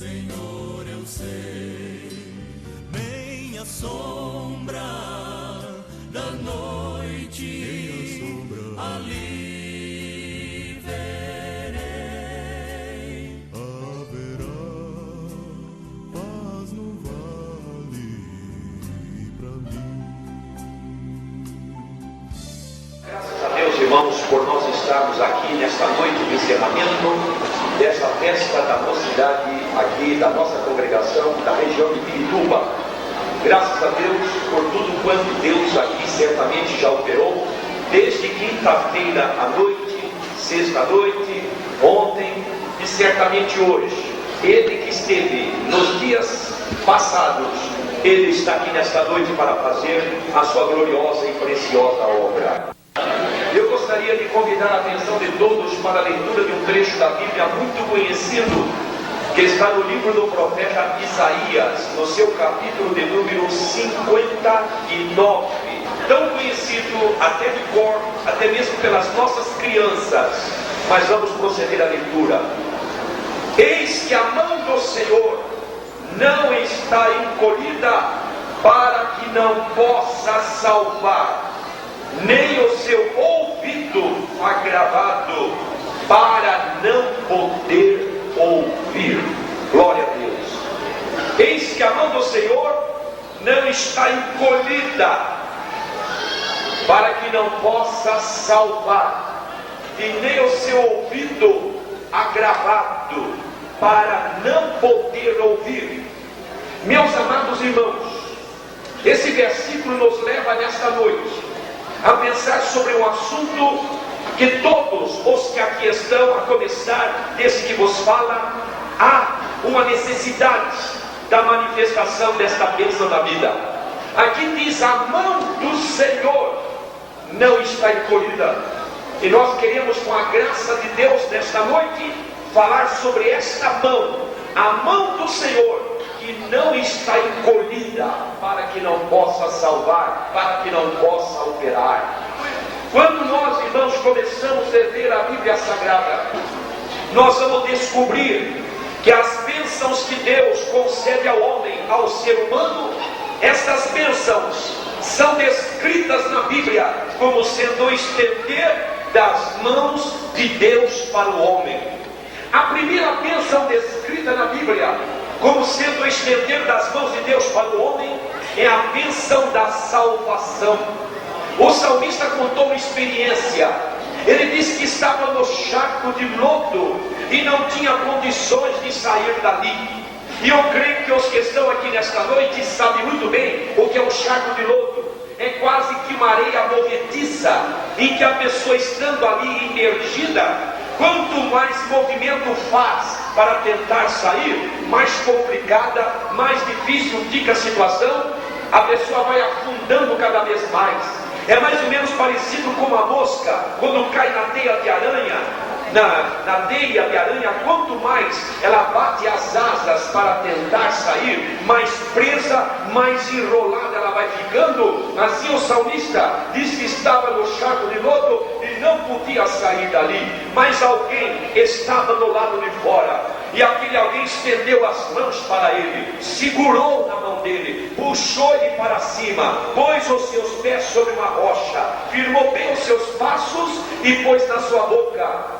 Senhor, eu sei, nem a sombra da noite ali verei. Haverá paz no vale pra mim. Graças a Deus, irmãos, por nós estarmos aqui nesta noite de encerramento desta festa da mocidade aqui da nossa congregação da região de Pirituba. Graças a Deus por tudo quanto Deus aqui certamente já operou, desde quinta-feira à noite, sexta-noite, ontem e certamente hoje. Ele que esteve nos dias passados, Ele está aqui nesta noite para fazer a sua gloriosa e preciosa obra. Eu gostaria de convidar a atenção de todos para a leitura de um trecho da Bíblia muito conhecido, que está no livro do profeta Isaías, no seu capítulo de número 59, tão conhecido até de cor, até mesmo pelas nossas crianças. Mas vamos proceder à leitura. Eis que a mão do Senhor não está encolhida para que não possa salvar, nem o seu ouvido agravado para não poder ouvir. Glória a Deus. Eis que a mão do Senhor não está encolhida para que não possa salvar, e nem o seu ouvido agravado para não poder ouvir. Meus amados irmãos, esse versículo nos leva nesta noite a pensar sobre um assunto que todos os que aqui estão, a começar desse que vos fala, há uma necessidade da manifestação desta bênção da vida. Aqui diz: a mão do Senhor não está encolhida. E nós queremos, com a graça de Deus nesta noite, falar sobre esta mão, a mão do Senhor, que não está encolhida para que não possa salvar, para que não possa operar. Quando nós, irmãos, começamos a ler a Bíblia Sagrada, nós vamos descobrir que as bênçãos que Deus concede ao homem, ao ser humano, estas bênçãos são descritas na Bíblia como sendo o estender das mãos de Deus para o homem. A primeira bênção descrita na Bíblia como sendo o estender das mãos de Deus para o homem é a bênção da salvação. O salmista contou uma experiência. Ele disse que estava no charco de lodo e não tinha condições de sair dali. E eu creio que os que estão aqui nesta noite sabem muito bem o que é um charco de lodo. É quase que uma areia movediça, em que a pessoa, estando ali imergida, quanto mais movimento faz para tentar sair, mais complicada, mais difícil fica a situação. A pessoa vai afundando cada vez mais. É mais ou menos parecido com uma mosca quando cai na teia de aranha. Na teia de aranha, quanto mais ela bate as asas para tentar sair, mais presa, mais enrolada ela vai ficando. Assim o salmista diz que estava no charco de lodo e não podia sair dali, mas alguém estava do lado de fora, e aquele alguém estendeu as mãos para ele, segurou na mão dele, puxou ele para cima, pôs os seus pés sobre uma rocha, firmou bem os seus passos e pôs na sua boca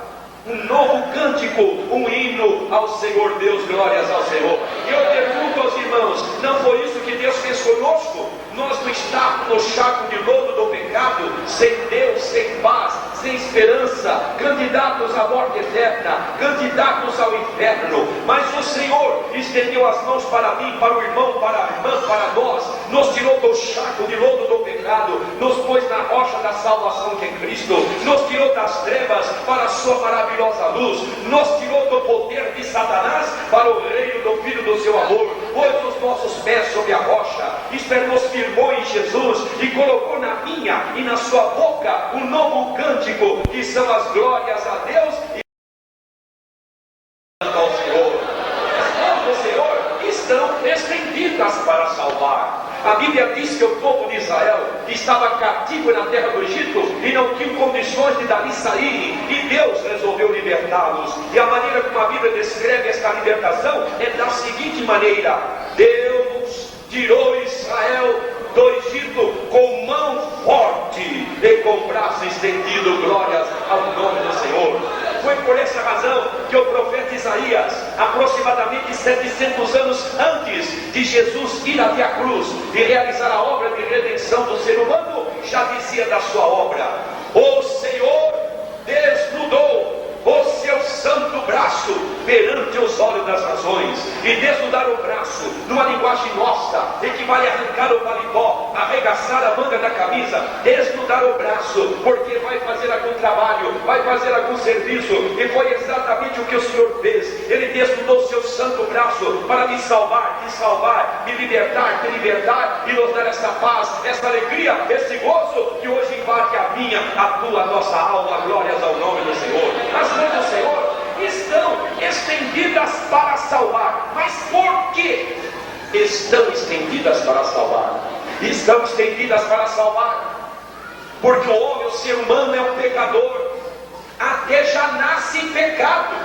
um novo cântico, um hino ao Senhor Deus. Glórias ao Senhor. E eu pergunto aos irmãos: não foi isso que Deus fez conosco? Nós não estávamos no charco de lodo do pecado, sem Deus, sem paz, sem esperança, candidatos à morte eterna, candidatos ao inferno. Mas o Senhor estendeu as mãos para mim, para o irmão, para a irmã, para nós, nos tirou do charco de lodo do pecado, nos pôs na rocha da salvação que é Cristo, nos tirou das trevas para a sua maravilhosa luz, nos tirou do poder de Satanás para o reino do Filho do seu amor, pôs os nossos pés sobre a rocha, nos firmou em Jesus e colocou na minha e na sua boca um novo cântico, que são as glórias a Deus e ao Senhor. As mãos do Senhor estão estendidas para salvar. A Bíblia diz que o povo de Israel estava cativo na terra do Egito e não tinha condições de dali sair, e Deus resolveu libertar libertá-los. E a maneira como a Bíblia descreve esta libertação é da seguinte maneira: Deus tirou Israel do Egito com mão forte e com braço estendido, glórias ao nome do Senhor. Foi por essa razão que o profeta Isaías, aproximadamente 700 anos antes de Jesus ir até a cruz e realizar a obra de redenção do ser humano, já dizia da sua obra: o Senhor desnudou o seu santo braço perante os olhos das nações. E desnudar o braço, numa linguagem nossa, equivale a arrancar o paletó, arregaçar a manga da camisa. Desnudar o braço, porque vai fazer algum trabalho, vai fazer algum serviço. E foi exatamente o que o Senhor fez. Ele desnudou o seu santo braço para me salvar, me libertar, te libertar e nos dar essa paz, essa alegria, esse gozo que hoje invade a minha, a tua, a nossa alma. Glórias ao nome do Senhor. As mãos do Senhor estão estendidas para salvar. Mas por que estão estendidas para salvar? Estão estendidas para salvar porque o homem, o ser humano, é um pecador. Até já nasce em pecado.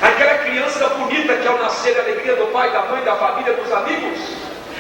Aquela criança bonita que ao nascer a alegria do pai, da mãe, da família, dos amigos,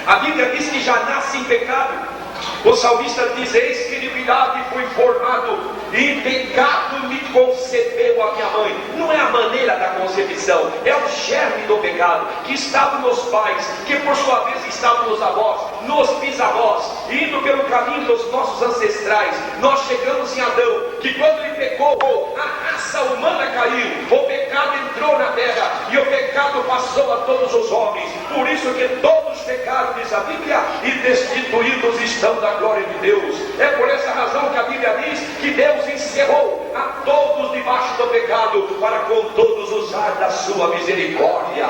a Bíblia diz que já nasce em pecado. O salmista diz: eis que iniquidade fui formado, e em pecado me concebeu a minha mãe. Não é a maneira da concepção, é o germe do pecado, que estava nos pais, que por sua vez estava nos avós, nos bisavós, indo pelo caminho dos nossos ancestrais. Nós chegamos em Adão, que quando ele pecou, a raça humana caiu, o pecado entrou na terra, e o pecado passou a todos os homens. Por isso que todos pecaram, diz a Bíblia, e destituídos estão da glória de Deus. É por essa razão que a Bíblia diz que Deus encerrou a todos debaixo do pecado, para com todos usar da sua misericórdia.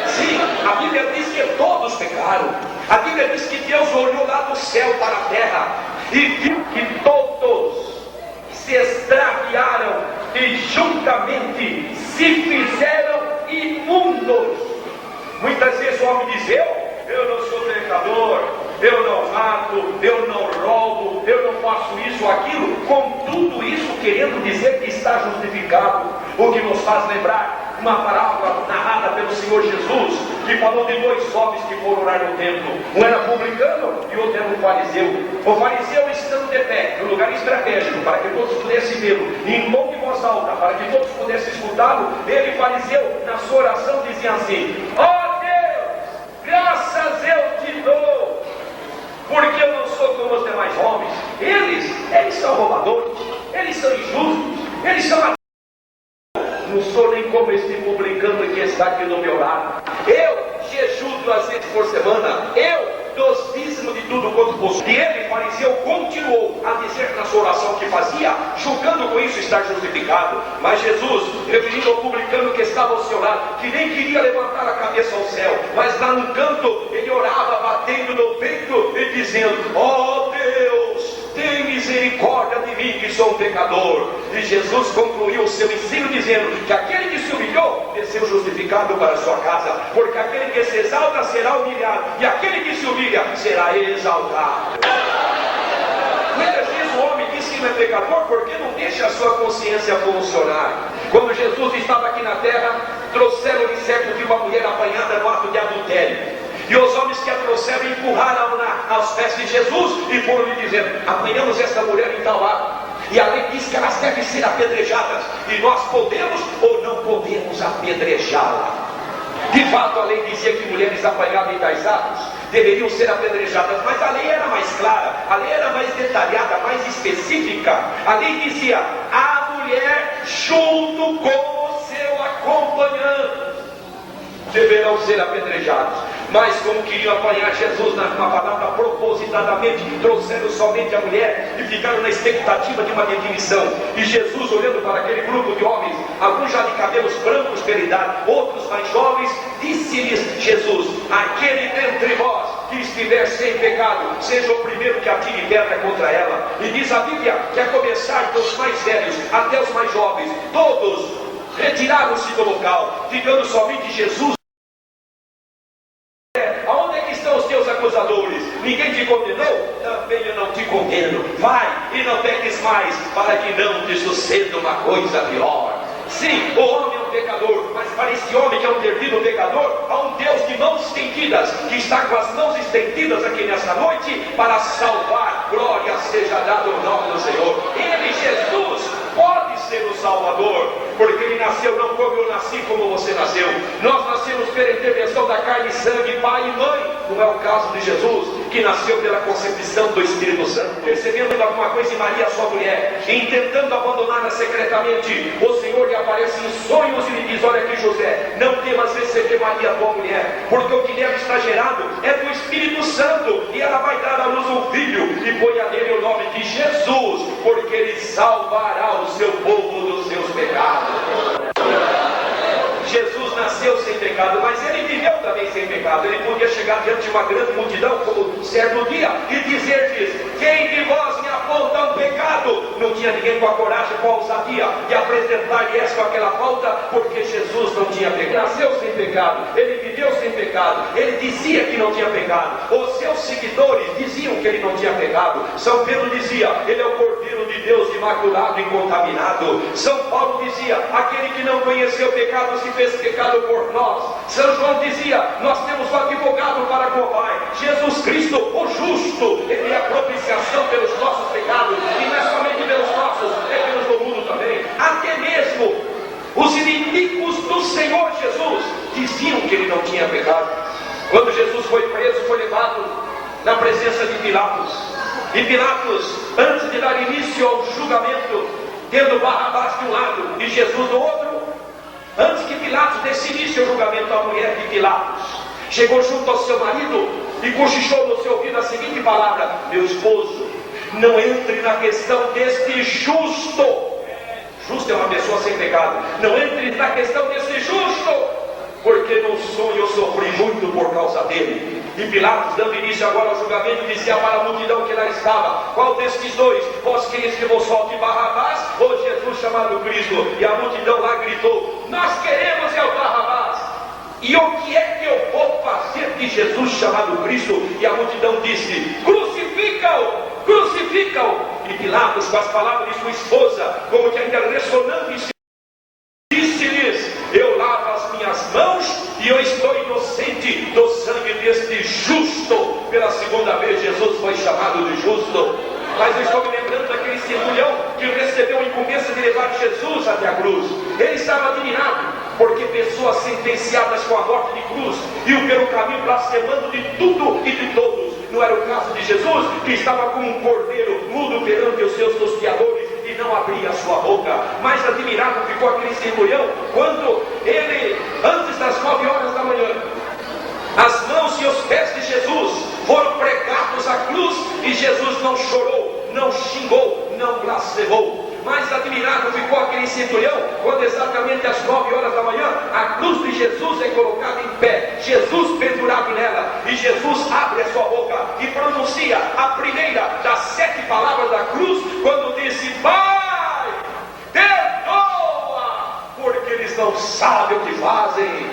Sim, a Bíblia diz que todos pecaram. A Bíblia diz que Deus olhou lá do céu para a terra e viu que todos se extraviaram e juntamente se fizeram imundos. Muitas vezes o homem diz: eu não sou pecador, eu não mato, eu não roubo, eu não faço isso ou aquilo, com tudo isso querendo dizer que está justificado. O que nos faz lembrar uma parábola narrada pelo Senhor Jesus, que falou de dois homens que foram orar no templo. Um era publicano e o outro era um fariseu. O fariseu, estando de pé, num lugar estratégico, para que todos pudessem vê-lo, em bom de voz alta, para que todos pudessem escutá-lo, ele, fariseu, na sua oração dizia assim: ó Deus, graças eu te dou, porque eu não sou como os demais homens. Eles são roubadores, eles são injustos, eles são... Não sou nem como esse publicano que está aqui do meu lado. Eu jejuo 2 vezes por semana, eu dou dízimo de tudo quanto possuo. E ele, fariseu, continuou a dizer na sua oração que fazia, julgando com isso estar justificado. Mas Jesus, referindo ao publicano que estava ao seu lado, que nem queria levantar a cabeça ao céu, mas lá no canto ele orava, batendo no peito e dizendo: ó Deus, tem misericórdia de mim, que sou um pecador. E Jesus concluiu o seu ensino dizendo que aquele que se humilhou desceu justificado para a sua casa, porque aquele que se exalta será humilhado, e aquele que se humilha será exaltado. Muitas vezes o homem diz que não é pecador porque não deixa a sua consciência funcionar. Quando Jesus estava aqui na terra, trouxeram-lhe certo de uma mulher apanhada no ato de adultério. E os homens que a trouxeram empurraram-na aos pés de Jesus e foram lhe dizendo: apanhamos esta mulher em tal ato, e a lei diz que elas devem ser apedrejadas, e nós podemos ou não podemos apedrejá-la. De fato, a lei dizia que mulheres apanhadas em tais atos deveriam ser apedrejadas, mas a lei era mais clara, a lei era mais detalhada, mais específica. A lei dizia: a mulher junto com o seu acompanhante deverão ser apedrejados. Mas como queriam apanhar Jesus numa palavra propositadamente, trouxeram somente a mulher e ficaram na expectativa de uma definição. E Jesus, olhando para aquele grupo de homens, alguns já de cabelos brancos pela idade, outros mais jovens, disse-lhes Jesus: aquele dentre vós que estiver sem pecado, seja o primeiro que atire pedra contra ela. E diz a Bíblia que, a começar dos mais velhos até os mais jovens, todos retiraram-se do local, ficando somente Jesus. Aonde é que estão os teus acusadores? Ninguém te condenou? Também eu não te condeno. Vai e não peques mais, para que não te suceda uma coisa pior. Sim, o homem é um pecador, mas para esse homem que é um terrível pecador, há um Deus de mãos estendidas, que está com as mãos estendidas aqui nesta noite para salvar. Glória seja dada ao nome do Senhor. Ele, Jesus, pode ser o Salvador, porque Ele nasceu não como eu nasci, como você nasceu. Nós nascemos pela intervenção da carne e sangue, pai e mãe. Não é o caso de Jesus, que nasceu pela concepção do Espírito Santo, recebendo alguma coisa em Maria, sua mulher, e tentando abandoná-la secretamente. O Senhor lhe aparece em sonhos e lhe diz: olha aqui, José, não temas receber Maria, tua mulher, porque o que deve estar gerado é do Espírito Santo, e ela vai dar à luz um filho, e ponha nele o nome de Jesus, porque ele salvará o seu povo dos seus pecados. Jesus nasceu sem pecado, mas ele viveu também sem pecado. Ele podia chegar diante de uma grande multidão, como certo dia, e dizer-lhes: quem de vós me aponta um pecado? Não tinha ninguém com a coragem, com a ousadia de apresentar-lhes com aquela falta, porque Jesus não tinha pecado. Nasceu sem pecado, ele viveu sem pecado, ele dizia que não tinha pecado. Os seus seguidores diziam que ele não tinha pecado. São Pedro dizia: ele é o Cordeiro de Deus, imaculado e incontaminado. São Paulo dizia: aquele que não conheceu o pecado se fez pecado por nós. São João dizia: nós temos um advogado para com o Pai, Jesus Cristo, o justo. Ele é a propiciação pelos nossos pecados, e não é somente pelos nossos, é pelos do mundo também. Até mesmo os inimigos do Senhor Jesus diziam que ele não tinha pecado. Quando Jesus foi preso, foi levado na presença de Pilatos, e Pilatos, antes de dar início ao julgamento, tendo Barrabás de um lado e Jesus do outro, antes que Pilatos desse início ao julgamento, a mulher de Pilatos chegou junto ao seu marido e cochichou no seu ouvido a seguinte palavra: meu esposo, não entre na questão deste justo. Justo é uma pessoa sem pecado. Não entre na questão desse justo, porque no sonho eu sofri muito por causa dele. E Pilatos, dando início agora ao julgamento, dizia para a multidão que lá estava: qual destes dois vós quereis que vos solte, Barrabás ou Jesus chamado Cristo? E a multidão lá gritou: nós queremos é o Barrabás. E o que é que eu vou fazer de Jesus chamado Cristo? E a multidão disse: crucifica-o, crucifica-o. E Pilatos, com as palavras de sua esposa, como que ainda ressonando, disse-lhes: eu lavo as minhas mãos e eu estou inocente do sangue deste justo. Pela segunda vez Jesus foi chamado de justo. Mas eu estou me lembrando daquele centurião que recebeu a incumbência de levar Jesus até a cruz. Ele estava admirado, porque pessoas sentenciadas com a morte de cruz iam pelo caminho blasfemando de tudo e de todos. Não era o caso de Jesus, que estava como um cordeiro mudo perante os seus tosquiadores e não abria a sua boca. Mais admirado ficou aquele centurião quando ele, antes das 9 horas da manhã, as mãos e os pés de Jesus foram pregados à cruz, e Jesus não chorou, não xingou, não blasfemou. Mais admirado ficou aquele centurião quando exatamente às 9 horas da manhã a cruz de Jesus é colocada em pé, Jesus pendurado nela, e Jesus abre a sua boca e pronuncia a primeira das 7 palavras da cruz, quando disse: Pai, perdoa, porque eles não sabem o que fazem.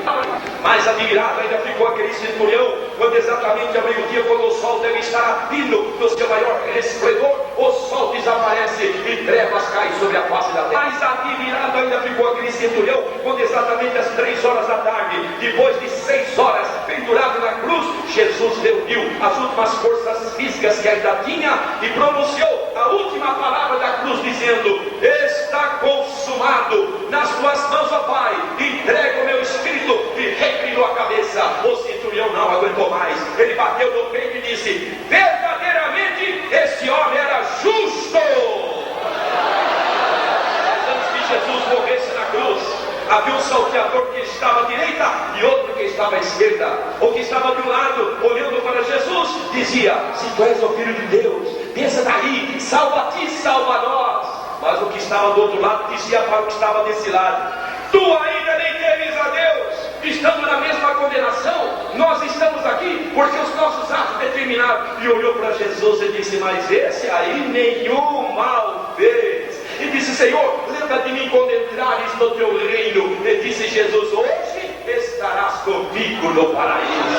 Mais admirado ainda ficou aquele centurião quando exatamente ao meio-dia, quando o sol deve estar a pino no seu maior resplendor, o sol desaparece e trevas caem sobre a face da terra. Mais admirado ainda ficou aquele centurião quando exatamente às 3 horas da tarde, depois de 6 horas pendurado na cruz, Jesus reuniu as últimas forças físicas que ainda tinha e pronunciou a última palavra da cruz, dizendo: está consumado. Nas tuas mãos, ó Pai, entrego o meu espírito. E reclinou a cabeça. O centurião não aguentou mais, ele bateu no peito e disse: verdadeiramente esse homem era justo. Mas antes que Jesus morresse na cruz, havia um salteador que estava à direita e outro que estava à esquerda. O que estava de um lado, olhando para Jesus, dizia: se tu és o Filho de Deus, desça daí, salva-te, salva nós. Mas o que estava do outro lado dizia para o que estava desse lado: tu ainda nem temes a Deus. Estando na mesma condenação, nós estamos aqui porque os nossos atos determinaram. E olhou para Jesus e disse: mas esse aí nenhum mal fez. E disse: Senhor, lembra de mim quando entrares no teu reino. E disse Jesus: hoje estarás comigo no paraíso.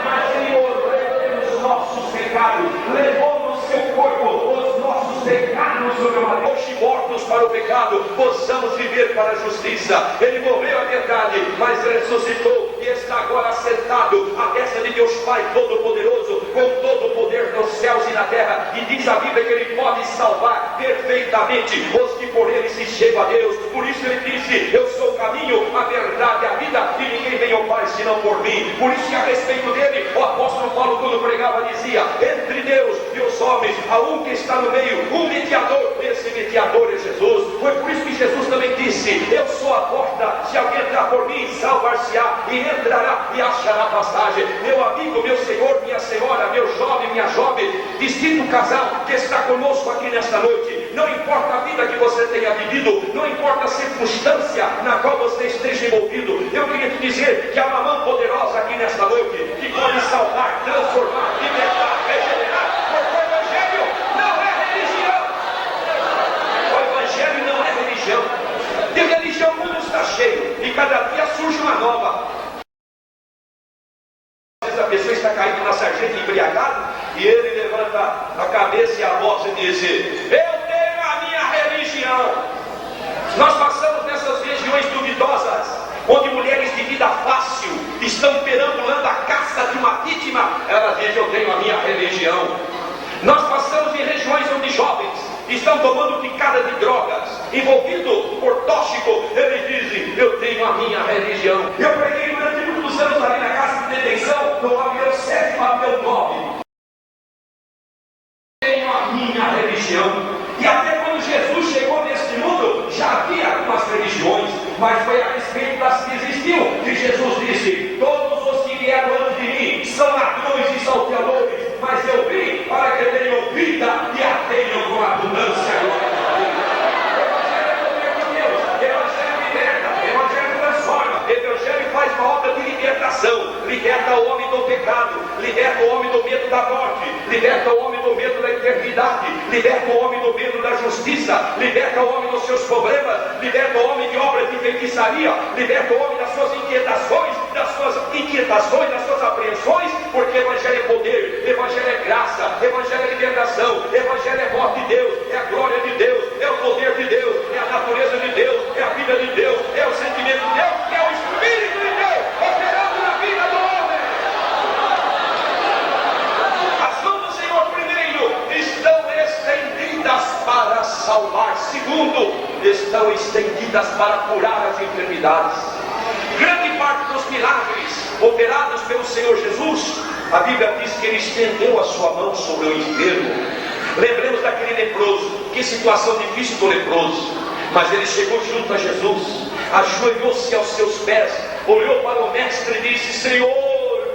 Mas ele morreu pelos nossos pecados, levou no seu corpo os nossos pecados sobre a madeira. hoje mortos para o pecado, possamos viver para a justiça. Ele morreu, é verdade, mas ressuscitou e está agora sentado à destra de Deus Pai Todo-Poderoso, com todo o poder nos céus e na terra, e diz a Bíblia que Ele pode salvar perfeitamente os que por Ele se chegam a Deus. Por isso Ele disse: eu sou o caminho, a verdade e a vida, e ninguém vem ao Pai senão por mim. Por isso que a respeito dele, o apóstolo Paulo, quando pregava, dizia: entre Deus e os homens há um que está no meio, um mediador, esse mediador é Jesus. Foi por isso que Jesus também disse: eu sou a porta, se alguém entrar por mim, salvar-se-á, e entrará e achará passagem. Meu amigo, meu senhor, minha senhora, meu jovem, minha jovem, distinto casal que está conosco aqui nesta noite, não importa a vida que você tenha vivido, não importa a circunstância na qual você esteja envolvido, eu queria te dizer que há uma mão poderosa aqui nesta noite, que pode salvar, transformar, libertar, regenerar, porque o Evangelho não é religião. O Evangelho não é religião. De religião o mundo está cheio, e cada dia surge uma nova. Às vezes a pessoa está caída na sarjeta embriagada, e ele levanta a cabeça e a voz e diz: eu tenho a minha religião. Nós passamos nessas regiões duvidosas, onde mulheres de vida fácil estão perambulando a caça de uma vítima. Ela diz: eu tenho a minha religião. Nós passamos em regiões onde jovens estão tomando picada de drogas, envolvidos por tóxico. Eles dizem: eu tenho a minha religião. Eu preguei durante muitos anos ali na casa de detenção, no avião 7 e avião 9. Tenho a minha religião. E até quando Jesus chegou neste mundo, já havia algumas religiões, mas foi a respeito das que existiam que Jesus disse: todos os que vieram antes de mim são ladrões e salteadores, mas eu vim para que tenham vida e a tenham com abundância. Evangelho é poder de Deus, Evangelho liberta, Evangelho transforma, Evangelho faz uma obra de libertação, liberta o homem do pecado, liberta o homem do medo da morte, liberta o homem do medo da eternidade, liberta o homem do medo da justiça, liberta o homem dos seus problemas, liberta o homem de obras de feitiçaria, liberta o homem das suas inquietações, das suas apreensões, porque Evangelho é poder, Evangelho é graça, Evangelho é libertação, Evangelho é voz de Deus, é a glória de Deus, é o poder de Deus, é a natureza de Deus, é a vida de Deus, é o sentimento de Deus, é o Espírito de Deus operando na vida do homem. As mãos do Senhor, primeiro, estão estendidas para salvar. Segundo, estão estendidas para curar as enfermidades. Grande parte dos milagres operados pelo Senhor Jesus, a Bíblia diz que Ele estendeu a sua mão sobre o enfermo. Lembremos daquele leproso. Que situação difícil do leproso. Mas ele chegou junto a Jesus, ajoelhou-se aos seus pés, olhou para o mestre e disse: Senhor,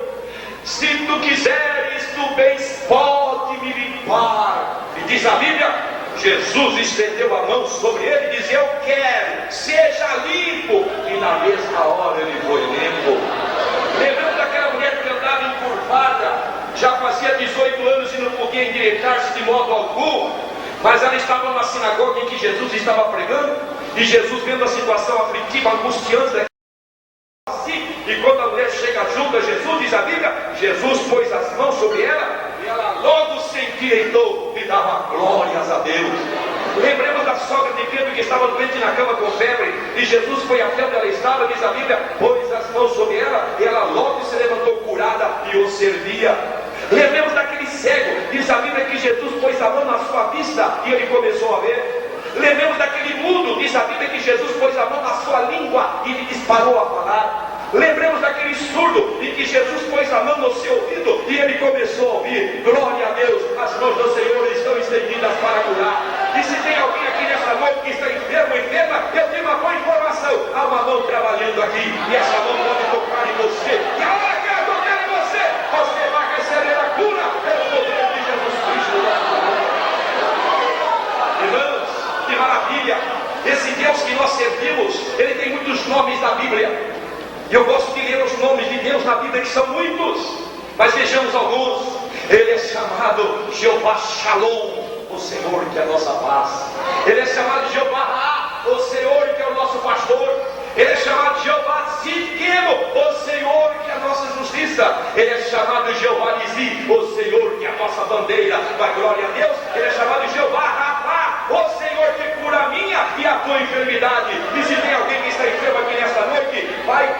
se tu quiseres, tu bem pode me limpar. E diz a Bíblia: Jesus estendeu a mão sobre ele e disse: eu quero, seja limpo. E na mesma hora ele foi limpo. Lembrando daquela mulher que andava encurvada, já fazia 18 anos e não podia endireitar-se de modo algum, mas ela estava numa sinagoga em que Jesus estava pregando, e Jesus, vendo a situação aflitiva, angustiante assim, e quando a mulher chega junto a Jesus, diz a Bíblia, Jesus pôs as mãos sobre ela, e ela logo se endireitou e dava glórias a Deus. Lembremos da sogra de Pedro que estava doente na cama com febre, e Jesus foi até onde ela estava, diz a Bíblia, pôs as mãos sobre ela, e ela logo se levantou curada e o servia. Lembremos daquele cego, diz a Bíblia que Jesus pôs a mão na sua vista e ele começou a ver. Lembremos daquele mudo, diz a Bíblia que Jesus pôs a mão na sua língua e ele disparou a falar. Lembremos daquele surdo, em que Jesus pôs a mão no seu ouvido e ele começou a ouvir. Glória a Deus, as mãos do Senhor estão estendidas para curar. E se tem alguém aqui nessa noite que está enfermo ou enferma, eu tenho uma boa informação: há uma mão trabalhando aqui, e essa mão pode tocar em você, e a hora que ela tocar em você, você vai receber a cura pelo poder de Jesus Cristo. Irmãos, que maravilha! Esse Deus que nós servimos, Ele tem muitos nomes na Bíblia. E eu gosto de ler os nomes de Deus na Bíblia, que são muitos, mas vejamos alguns. Ele é chamado Jeová Shalom, o Senhor que é a nossa paz. Ele é chamado Jeová, o Senhor que é o nosso pastor. Ele é chamado Jeová Sidkeno, o Senhor que é a nossa justiça. Ele é chamado Jeová Nisi, o Senhor que é a nossa bandeira da glória a Deus. Ele é chamado Jeová Rapá, o Senhor que cura.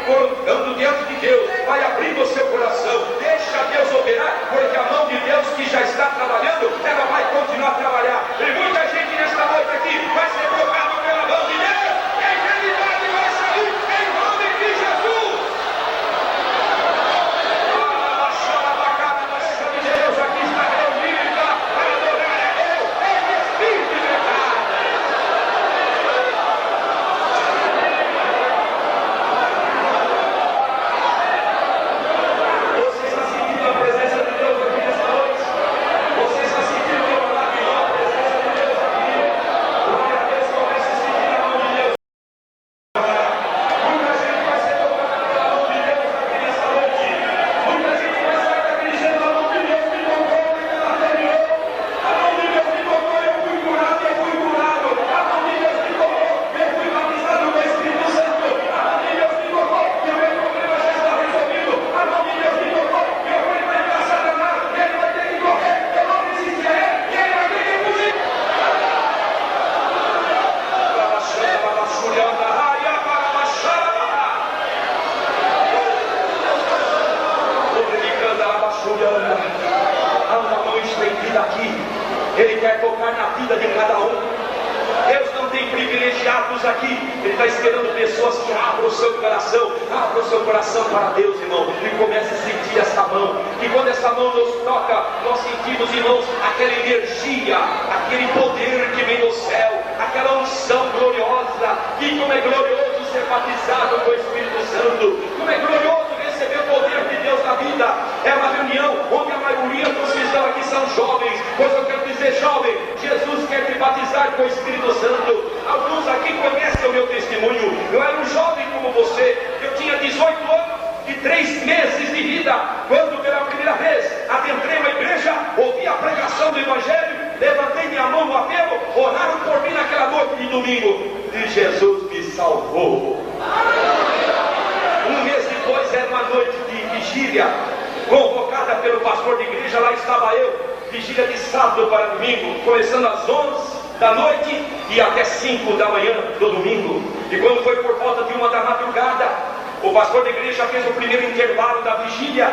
colocando diante de Deus, vai abrindo o seu coração, deixa Deus operar, porque a mão de Deus que já está trabalhando, ela vai continuar a trabalhar. E muita gente nesta noite aqui vai ser tocado pela mão de Deus, e a eternidade vai sair em nome de Jesus. Deus aqui está reunida para adorar a Deus em espírito e verdade. Você está sentindo a presença de Deus aqui nesta noite? Você está sentindo a maravilhosa presença de Deus aqui? Glória a Deus, comece a sentir a mão de Deus. Muita gente vai ser tocada pela mão de Deus aqui nesta noite. Muita gente vai sair daqui dizendo: a mão de Deus me tocou, ela terminou. A mão de Deus me tocou, eu fui curado, eu fui curado. A mão de Deus me tocou, eu fui batizado com o Espírito Santo. A mão de Deus me tocou, e o meu problema já está resolvido. A mão de Deus me tocou, e eu vou enfrentar Satanás. Ele vai ter que correr, eu não preciso de ele, e ele vai ter que fugir. Há uma mão estendida aqui. Ele quer tocar na vida de cada um. Deus não tem privilegiados aqui. Ele está esperando pessoas que abram o seu coração. Abra o seu coração para Deus, irmão, e comece a sentir essa mão. E quando essa mão nos toca, nós sentimos, irmãos, aquela energia, aquele poder que vem do céu, aquela unção gloriosa. E como é glorioso ser batizado com o Espírito Santo. Como é glorioso receber o poder de Deus na vida. É uma reunião onde a maioria dos que estão aqui são jovens. Pois eu quero dizer, jovem, Jesus quer te batizar com o Espírito Santo. Alguns aqui conhecem o meu testemunho. Eu era um jovem como você. Eu tinha 18 anos e 3 meses de vida, quando pela primeira vez adentrei uma igreja, ouvi a pregação do Evangelho, levantei minha mão no apelo, oraram por mim naquela noite de domingo, e Jesus me salvou. Um mês depois era uma noite de vigília, convocada pelo pastor de igreja. Lá estava eu, vigília de sábado para domingo, começando às 11 da noite e até 5 da manhã do domingo. E quando foi por volta de 1 da madrugada, o pastor da igreja fez o primeiro intervalo da vigília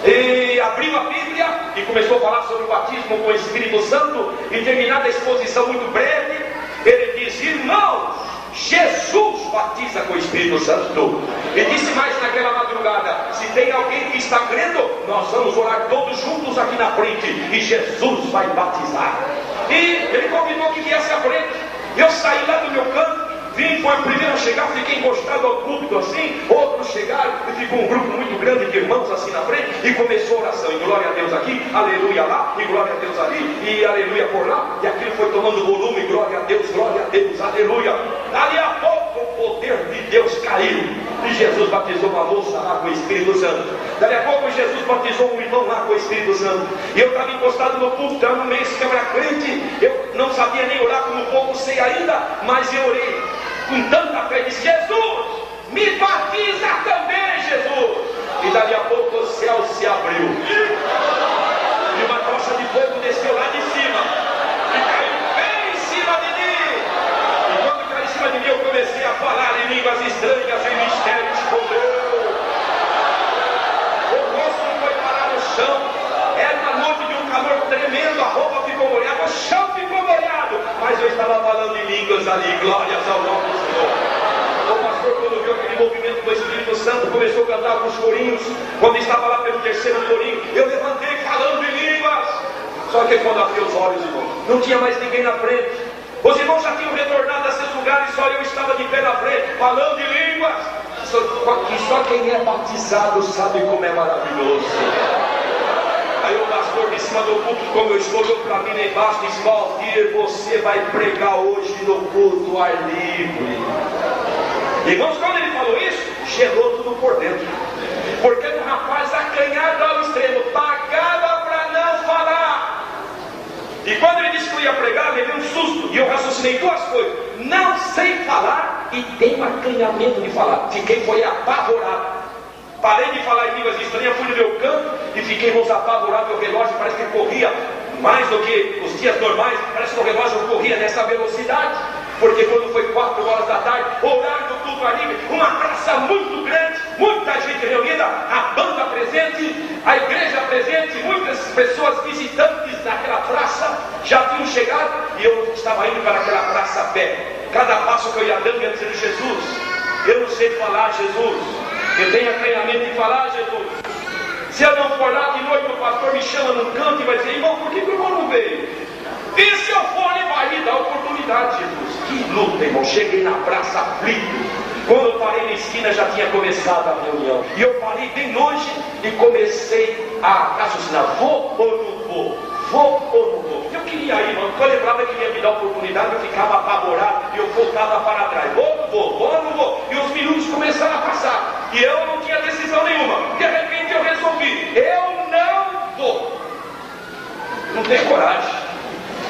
e abriu a Bíblia e começou a falar sobre o batismo com o Espírito Santo. E terminada a exposição muito breve, ele diz: irmãos, Jesus batiza com o Espírito Santo. E disse mais naquela madrugada: se tem alguém que está crendo, nós vamos orar todos juntos aqui na frente e Jesus vai batizar. E ele convidou que viesse à frente. Eu saí lá do meu canto, vim, foi o primeiro a chegar, fiquei encostado ao púlpito assim. Outros chegaram e ficou um grupo muito grande de irmãos assim na frente. E começou a oração, e glória a Deus aqui, aleluia lá, e glória a Deus ali, e aleluia por lá. E aquilo foi tomando volume, glória a Deus, aleluia. Dali a pouco o poder de Deus caiu, e Jesus batizou uma moça lá com o Espírito Santo. Dali a pouco Jesus batizou um irmão lá com o Espírito Santo. E eu estava encostado no púlpito, no meio de câmera crente. Eu não sabia nem orar, como pouco sei ainda, mas eu orei com tanta fé, disse: Jesus, me batiza também, Jesus. E dali a pouco o céu se abriu, e uma tocha de fogo desceu lá de cima e caiu bem em cima de mim. E quando caiu em cima de mim, eu comecei a falar em línguas estranhas, em mistérios com Deus. O rosto foi parar no chão. Era uma noite de um calor tremendo, a roupa ficou molhada, o chão ficou molhado, mas eu estava falando em línguas ali, glórias ao nome do Senhor. O pastor, quando viu aquele movimento do Espírito Santo, começou a cantar alguns corinhos. Quando estava lá pelo terceiro corinho, eu levantei falando em línguas. Só que quando abri os olhos, irmão, não tinha mais ninguém na frente. Os irmãos já tinham retornado a seus lugares, só eu estava de pé na frente, falando em línguas. Só quem é batizado sabe como é maravilhoso. Aí o pastor de cima do culto, como eu estou, olhou para mim lá embaixo e disse: Valdir, você vai pregar hoje no culto ar livre. Irmãos, quando ele falou isso, gelou tudo por dentro. Porque o rapaz acanhado ao extremo, pagava para não falar. E quando ele disse que eu ia pregar, me deu um susto. E eu raciocinei duas coisas: não sei falar e tenho acanhamento de falar. Foi apavorado. Parei de falar em línguas estranhas, fui no meu canto e fiquei apavorado. O relógio parece que corria mais do que os dias normais. Parece que o relógio corria nessa velocidade. Porque quando foi 4 horas da tarde, horário do culto ar livre, uma praça muito grande, para aquela praça a pé. Cada passo que eu ia dando, eu ia dizendo: Jesus, eu não sei falar, Jesus. Eu tenho acanhamento de falar, Jesus. Se eu não for lá de noite, o pastor me chama num canto e vai dizer: irmão, por que o irmão não veio? E se eu for, ele vai me dar oportunidade, Jesus. Que luta, irmão. Cheguei na praça aflito. Quando eu parei na esquina, já tinha começado a reunião. E eu parei bem longe e comecei a raciocinar: vou ou não vou? Vou ou não vou? Eu queria ir, irmão. Quando eu lembrava que ele ia me dar oportunidade, eu ficava apavorado e eu voltava para trás. Vou ou não vou? Vou ou não vou? E os minutos começaram a passar. E eu não tinha decisão nenhuma. De repente eu resolvi: eu não vou. Não tenho coragem.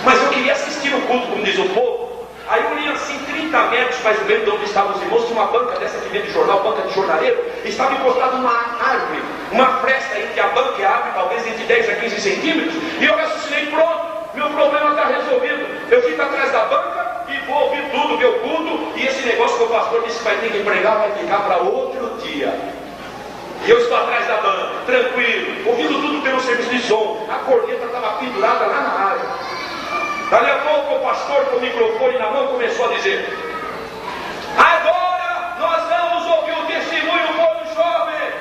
Mas eu queria assistir o culto, como diz o povo. Aí eu li assim 30 metros mais ou menos de onde estavam os irmãos. Tinha uma banca dessa que vem de jornal, banca de jornaleiro. Estava encostado numa árvore, uma fresta entre a banca e a árvore, talvez entre 10 a 15 centímetros. E eu raciocinei: pronto, meu problema está resolvido. Eu fico atrás da banca e vou ouvir tudo, ver o culto. E esse negócio que o pastor disse que vai ter que pregar, vai ficar para outro dia. E eu estou atrás da banca, tranquilo, ouvindo tudo pelo serviço de som. A corneta estava pendurada lá na árvore. Dali a pouco o pastor, com o microfone na mão, começou a dizer: agora nós vamos ouvir o testemunho do jovem.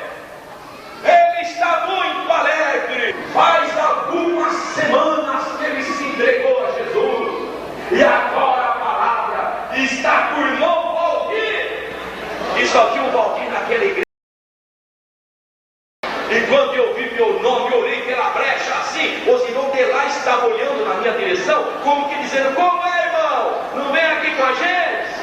Ele está muito alegre. Faz algumas semanas que ele se entregou a Jesus. E agora a palavra está com o irmão Valdir. E só tinha o Valdir naquela igreja. E quando eu vi meu nome, eu olhei pela brecha assim. Os irmãos de lá estavam olhando na minha direção, como que dizendo: como é, irmão? Não vem aqui com a gente?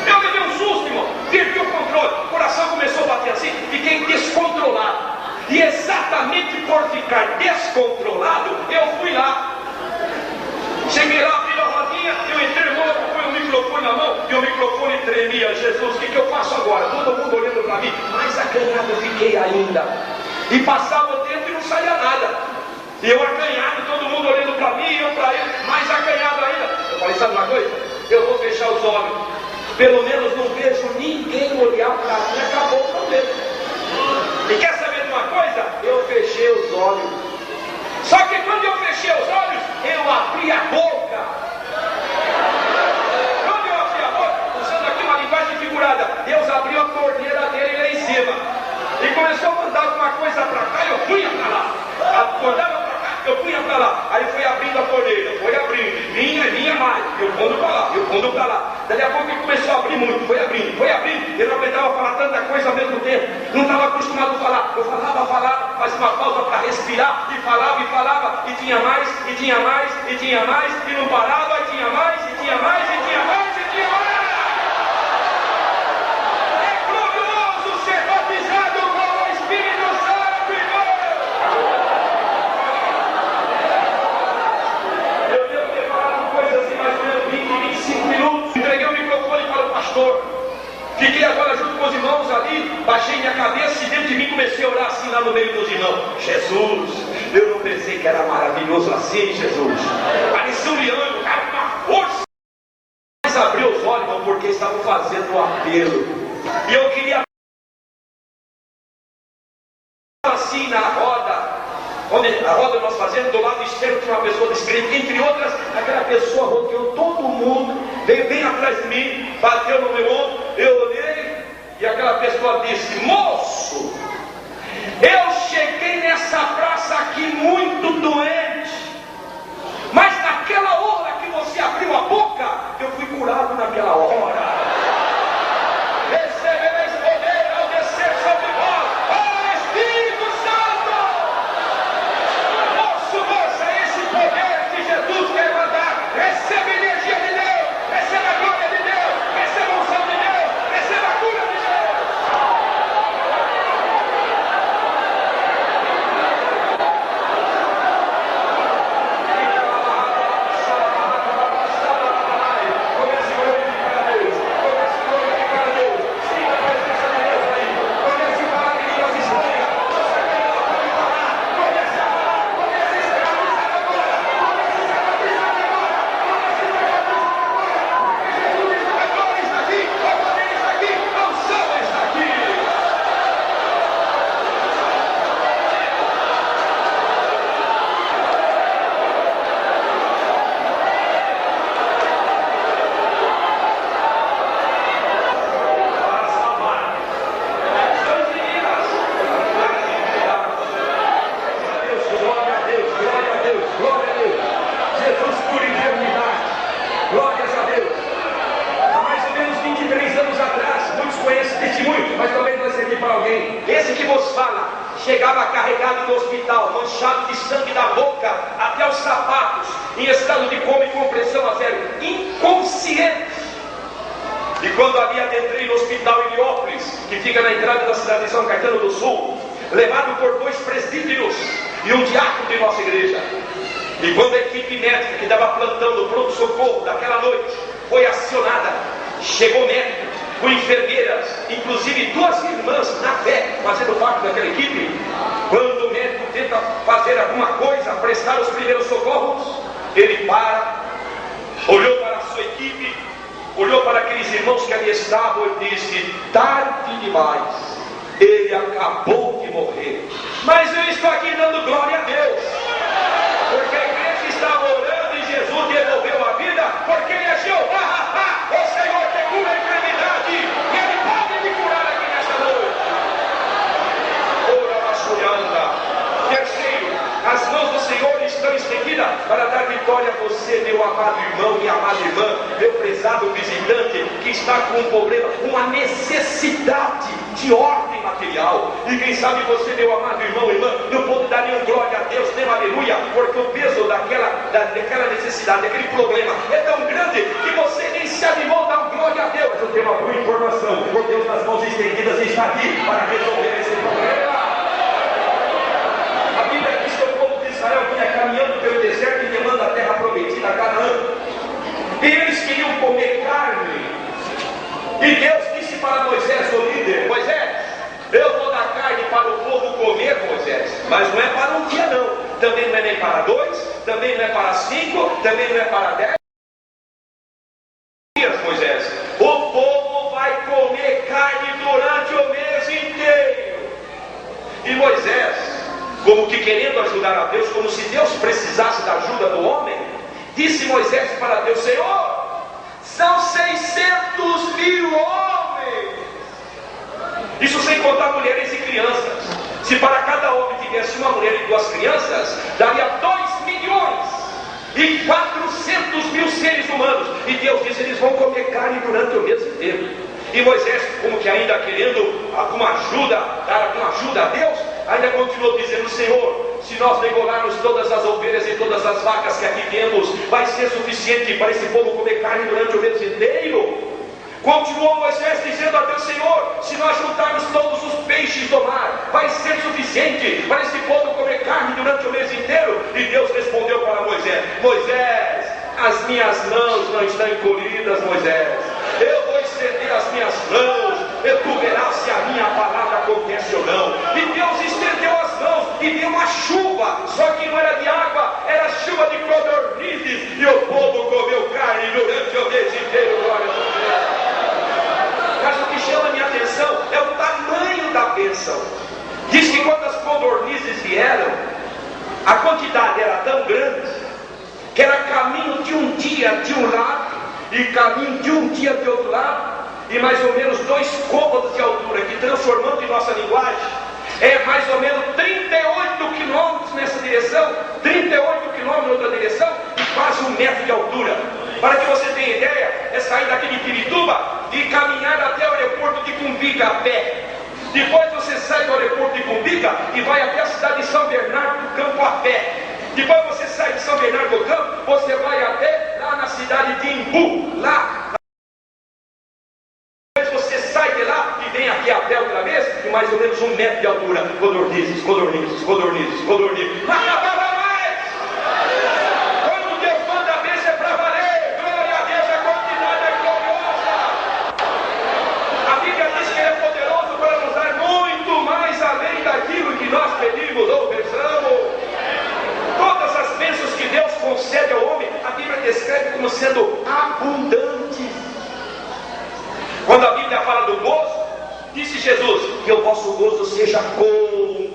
Eu levei um susto, irmão. Perdi o controle. O coração começou a bater assim. Fiquei descontrolado. E exatamente por ficar descontrolado, eu fui lá. Cheguei lá, abri a rodinha, eu entrei logo, põe o microfone na mão e o microfone tremia. Jesus, o que eu faço agora? Todo mundo olhando para mim. Mais acanhado eu fiquei ainda. E passava o tempo e não saía nada. E eu acanhado, todo mundo olhando para mim e eu para ele, mais acanhado ainda. Eu falei: sabe uma coisa? Eu vou fechar os olhos. Pelo menos não vejo ninguém olhar para mim. Acabou o problema. E quer saber de uma coisa? Eu fechei os olhos. Só que quando eu fechei os olhos, eu abri a boca. Quando eu abri a boca, usando aqui uma linguagem figurada, Deus abriu a torneira dele lá em cima. E começou a mandar alguma coisa para cá, eu punha para lá. Mandava para cá, eu punha para lá. Aí foi abrindo a torneira, foi abrindo. Vinha mais. Eu pondo para lá, eu pondo para lá. Daí a pouco ele começou a abrir muito, foi abrindo, foi abrindo. Eu não aguentava falar tanta coisa ao mesmo tempo. Não estava acostumado a falar. Eu falava, fazia uma pausa para respirar. E falava, e tinha mais, e tinha mais, e tinha mais. E não parava, e tinha mais, e tinha mais, e tinha mais, e tinha mais. Fiquei agora junto com os irmãos ali, baixei minha cabeça e dentro de mim comecei a orar assim lá no meio dos irmãos: Jesus, eu não pensei que era maravilhoso assim, Jesus. Parecia um leão, cara, uma força. Mas abriu os olhos, irmão, porque estavam fazendo o apelo. E eu queria assim na roda. Onde a roda nós fazemos, do lado esquerdo tinha uma pessoa descrente, entre outras, aquela pessoa rodeou todo mundo, veio bem atrás de mim, bateu no meu ombro, eu olhei, e aquela pessoa disse: moço, eu cheguei nessa praça aqui muito doente, mas naquela hora que você abriu a boca, eu fui curado naquela hora. Recebereis poder ao descer sobre vós, ó Espírito Santo. Poder que Jesus quer mandar. Receba a energia de Deus, receba a glória de Deus, receba a unção de Deus, receba a cura de Deus. Comece a glorificar a Deus. vos fala chegava carregado no hospital, manchado de sangue da boca até os sapatos, em estado de coma e com pressão a zero, inconsciente. E quando ali adentrei no hospital Heliópolis, que fica na entrada da cidade de São Caetano do Sul, levado por 2 presbíteros e um diácono de nossa igreja, e quando a equipe médica que dava plantão no pronto-socorro daquela noite foi acionada, chegou médico com enfermeiras, inclusive 2 irmãs na fé, fazendo parte daquela equipe. Quando o médico tenta fazer alguma coisa, prestar os primeiros socorros, ele para, olhou para a sua equipe, olhou para aqueles irmãos que ali estavam e disse: tarde demais, ele acabou de morrer. Mas eu estou aqui dando glória a Deus, porque a igreja estava orando e Jesus devolveu a vida, porque ele é Jeová Rapá, o Senhor que cura a enfermidade, e ele pode me curar aqui nesta noite. Ora, Machuranda. Terceiro, as mãos do Senhor estão estendidas para dar vitória a você, meu amado irmão, minha amada irmã, meu prezado visitante, que está com um problema, uma necessidade de ordem material. E quem sabe você, meu amado irmão e irmã, não pode dar nenhum glória a Deus, nem aleluia, porque o peso daquela necessidade, daquele problema é tão grande que você nem se animou a dar glória a Deus. Mas eu tenho uma boa informação, por Deus nas mãos estendidas está aqui para resolver esse problema. A Bíblia diz que o povo de Israel vinha caminhando pelo deserto e demanda a terra prometida a Canaã. E eles queriam comer carne. E Deus disse para Moisés, o líder: Moisés, eu vou dar carne para o povo comer, Moisés, mas não é para um dia não. Também não é nem para 2, também não é para 5, também não é para 10 dias, Moisés. O povo vai comer carne durante o mês inteiro. E Moisés, como que querendo ajudar a Deus, como se Deus precisasse da ajuda do homem, disse Moisés para Deus: Senhor, são 600.000 homens, isso sem contar mulheres e crianças. Se para cada homem tivesse uma mulher e 2 crianças, daria 2.400.000 seres humanos. E Deus disse: eles vão comer carne durante o mês inteiro. E Moisés, como que ainda querendo alguma ajuda, dar alguma ajuda a Deus, ainda continuou dizendo: Senhor, se nós degolarmos todas as ovelhas e todas as vacas que aqui temos, vai ser suficiente para esse povo comer carne durante o mês inteiro? Continuou Moisés dizendo a Deus: Senhor, se nós juntarmos todos os peixes do mar, vai ser suficiente para esse povo comer carne durante o mês inteiro? E Deus respondeu para Moisés: Moisés, as minhas mãos não estão encolhidas, Moisés. Eu vou estender as minhas mãos, e tu verás se a minha palavra acontece ou não. E Deus estendeu as mãos e deu uma chuva, só que não era de água, era chuva de codornizes, e o povo comeu carne durante o mês inteiro. Glória a Deus. Mas o que chama a minha atenção é o tamanho da bênção. Diz que quando as codornizes vieram, a quantidade era tão grande que era caminho de um dia de um lado e caminho de um dia de outro lado, e mais ou menos 2 côvados de altura, que transformando em nossa linguagem é mais ou menos 38 quilômetros nessa direção, 38 quilômetros em outra direção, e quase 1 metro de altura. Para que você tenha ideia, é sair daqui de Pirituba e caminhar até o aeroporto de Cumbica a pé. Depois você sai do aeroporto de Cumbica e vai até a cidade de São Bernardo do Campo a pé. Depois você sai de São Bernardo do Campo, você vai até lá na cidade de Imbu, lá. Depois você sai de lá e vem aqui a pé outra vez, com mais ou menos 1 metro de altura. Codornizes, codornizes, codornizes, codornizes. Não acabava mais! Quando Deus manda a bênção é para valer. Glória a Deus, a quantidade é gloriosa. A Bíblia diz que Ele é poderoso para nos dar muito mais além daquilo que nós pedimos ou pensamos. Todas as bênçãos que Deus concede ao homem, a Bíblia descreve como sendo abundantes. Quando a Bíblia fala do gozo, disse Jesus: que o vosso gozo seja completo.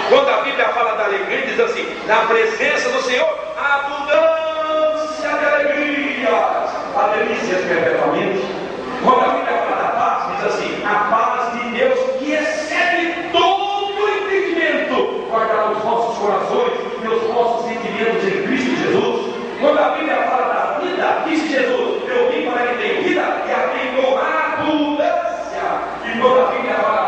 Quando a Bíblia fala da alegria, diz assim: na presença do Senhor, a abundância de alegrias, a delícias perpetuamente. Quando a Bíblia fala da paz, diz assim: a paz de Deus que excede todo entendimento, guardará os vossos corações e os vossos sentimentos em Cristo Jesus. Quando a Bíblia fala da vida, disse Jesus: eu vim para que tenham vida e a tenham com abundância. E quando a Bíblia fala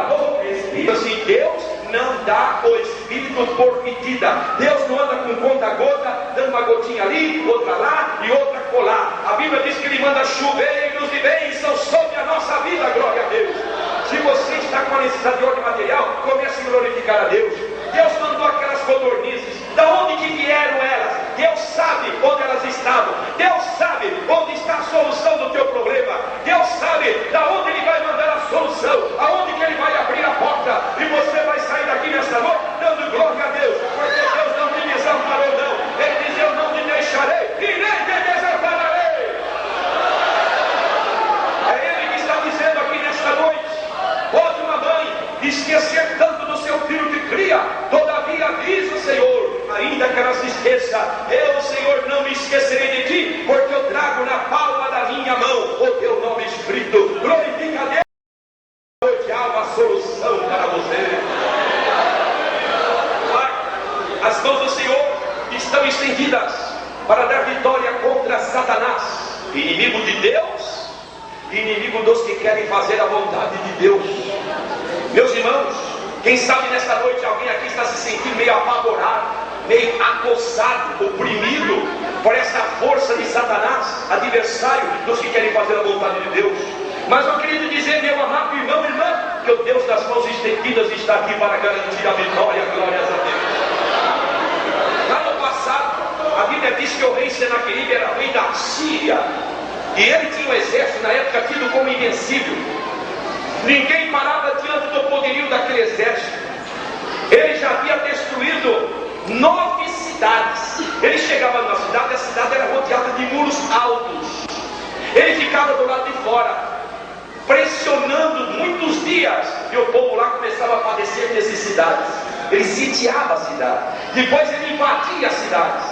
visto por medida. Deus não anda com conta-gota, dando uma gotinha ali, outra lá e outra colar. A Bíblia diz que Ele manda chuveiros de bênçãos sobre a nossa vida, glória a Deus. Se você está com a necessidade de ordem material, comece a glorificar a Deus. Deus mandou aquelas codornizes, da onde que vieram elas? Deus sabe onde elas estavam. Deus sabe onde está a solução do teu problema. Deus sabe da onde Ele vai mandar a solução, aonde que Ele vai abrir a porta, e você vai sair daqui nesta noite dando glória a Deus, porque Deus não te desamparou não. Ele diz: eu não te deixarei e nem te desampararei. É Ele que está dizendo aqui nesta noite. Pode uma mãe esquecer tanto do seu filho que cria, todavia avisa o Senhor, ainda que ela se esqueça, eu, Senhor, não me esquecerei de ti, porque eu trago na palma da minha mão o teu nome escrito. Glorifica a Deus. Hoje há uma solução para você. As mãos do Senhor estão estendidas para dar vitória contra Satanás, inimigo de Deus, inimigo dos que querem fazer a vontade de Deus. Meus irmãos, quem sabe nesta noite alguém aqui está se sentindo meio apavorado, meio acossado, oprimido por essa força de Satanás, adversário dos que querem fazer a vontade de Deus. Mas eu queria dizer, meu amado irmão e irmã, que o Deus das mãos estendidas está aqui para garantir a vitória. Glórias a Deus. Lá no passado, a Bíblia diz que o rei Senaqueribe era rei da Síria, e ele tinha um exército na época tido como invencível. Ninguém parava diante do poderio daquele exército. Ele já havia destruído 9 cidades. Ele chegava numa cidade e a cidade era rodeada de muros altos. Ele ficava do lado de fora, pressionando muitos dias, e o povo lá começava a padecer necessidades. Ele sitiava a cidade, depois ele invadia as cidades,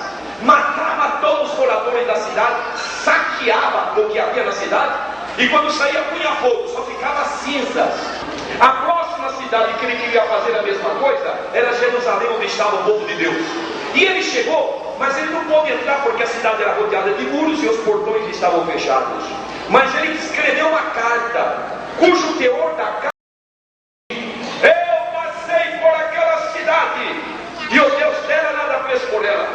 matava todos os moradores da cidade, saqueava o que havia na cidade, e quando saía punha fogo, só ficava cinzas. A próxima cidade que ele queria fazer a mesma coisa era Jerusalém, onde estava o povo de Deus. E ele chegou, mas ele não pôde entrar porque a cidade era rodeada de muros e os portões estavam fechados. Mas ele escreveu uma carta, cujo teor da carta: eu passei por aquela cidade e o Deus dela nada fez por ela.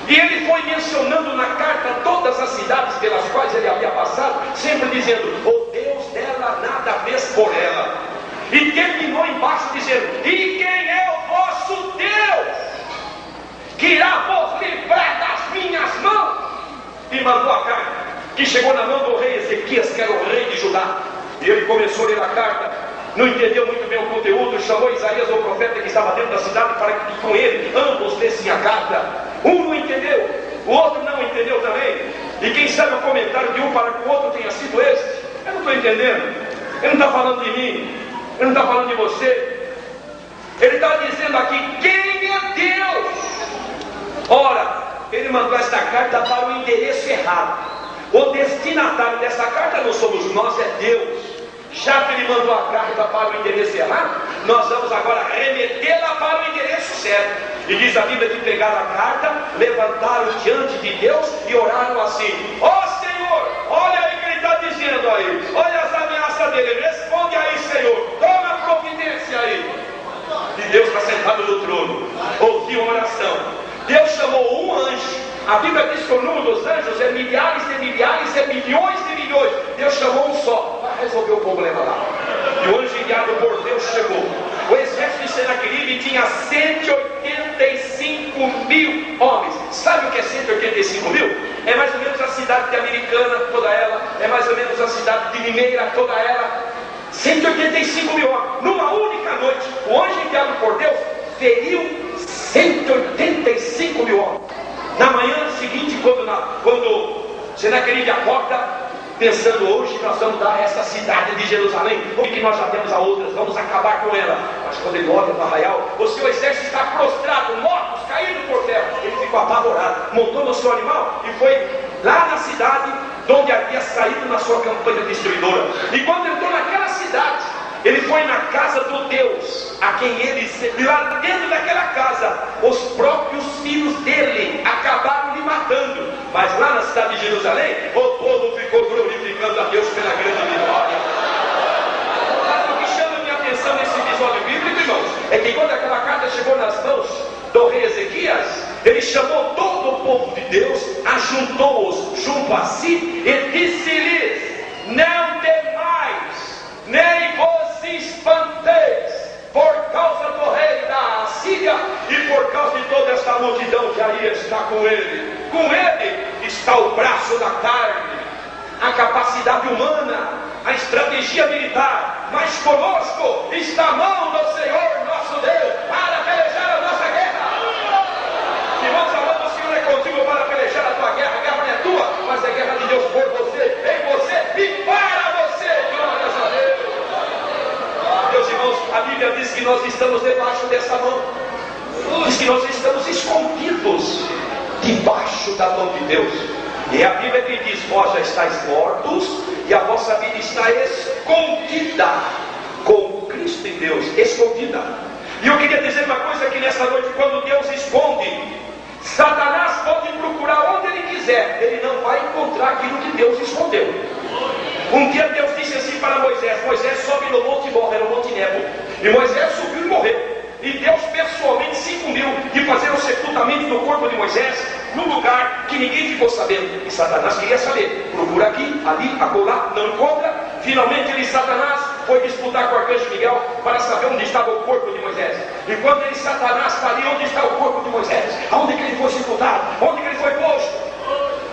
E ele foi mencionando na carta todas as cidades pelas quais ele havia passado, sempre dizendo: o Deus dela nada fez por ela. E terminou embaixo dizendo: e quem é o vosso Deus, que irá vos livrar das minhas mãos? E mandou a carta, que chegou na mão do rei Ezequias, que era o rei de Judá. E ele começou a ler a carta, não entendeu muito bem o conteúdo, chamou Isaías, o profeta que estava dentro da cidade, para que com ele ambos lessem a carta. Um não entendeu, o outro não entendeu também. E quem sabe o comentário de um para que o outro tenha sido este: eu não estou entendendo, ele não está falando de mim, ele não está falando de você. Ele está dizendo aqui: quem é Deus? Ora, ele mandou esta carta para o endereço errado. O destinatário dessa carta não somos nós, é Deus. Já que ele mandou a carta para o endereço errado, nós vamos agora remetê-la para o endereço certo. E diz a Bíblia que pegaram a carta, levantaram diante de Deus e oraram assim: ó Senhor, olha aí o que ele está dizendo aí, olha as ameaças dele, responde aí, Senhor, toma providência aí. E Deus está sentado no trono, ouviu a oração. Deus chamou um anjo. A Bíblia diz que o número dos anjos é milhares e milhares, é milhões e milhões. Deus chamou um só para resolver o problema lá. E o anjo enviado por Deus chegou. O exército de Senaqueribe tinha 185 mil homens. Sabe o que é 185 mil? É mais ou menos a cidade de Americana, toda ela. É mais ou menos a cidade de Limeira, toda ela. 185 mil homens. Numa única noite, o anjo enviado por Deus feriu 185 mil homens. Na manhã seguinte, quando Senaqueribe acorda, pensando: hoje nós vamos dar essa cidade de Jerusalém, porque nós já temos a outras, vamos acabar com ela. Mas quando ele olha para o arraial, o seu exército está prostrado, mortos, caídos por terra. Ele ficou apavorado, montou no seu animal e foi lá na cidade onde havia saído na sua campanha destruidora. E quando entrou naquela cidade, ele foi na casa do Deus a quem ele, e lá dentro daquela casa, os próprios filhos dele acabaram lhe matando. Mas lá na cidade de Jerusalém, o povo ficou glorificando a Deus pela grande vitória. Mas o que chama minha atenção nesse episódio bíblico, irmãos, é que quando aquela carta chegou nas mãos Ezequias, ele chamou todo o povo de Deus, ajuntou-os junto a si e disse-lhes: não temais, nem vos espanteis por causa do rei da Assíria e por causa de toda esta multidão que aí está com ele. Com ele está o braço da carne, a capacidade humana, a estratégia militar, mas conosco está a mão do Senhor nosso Deus para pelejar a nossa guerra. Irmãos amados, o Senhor é contigo para pelejar a tua guerra. A guerra não é tua, mas é guerra de Deus por você, em você e para você. Glórias a Deus. Meus irmãos, a Bíblia diz que nós estamos debaixo dessa mão. Diz que nós estamos escondidos debaixo da mão de Deus. E a Bíblia que diz: vós já estáis mortos e a vossa vida está escondida com Cristo em Deus, escondida. E eu queria dizer uma coisa aqui nessa noite: quando Deus esconde, Satanás pode procurar onde ele quiser, ele não vai encontrar aquilo que Deus escondeu. Um dia Deus disse assim para Moisés: Moisés, sobe no monte e morre, no monte Nebo. E Moisés subiu e morreu. E Deus pessoalmente se incumbiu de fazer o sepultamento do corpo de Moisés num lugar que ninguém ficou sabendo. E Satanás queria saber, procura aqui, ali, acolá, não encontra. Finalmente Satanás foi disputar com o arcanjo Miguel para saber onde estava o corpo de Moisés. E quando Satanás está ali, onde está o corpo de Moisés? Aonde que ele foi sepultado? Onde que ele foi posto?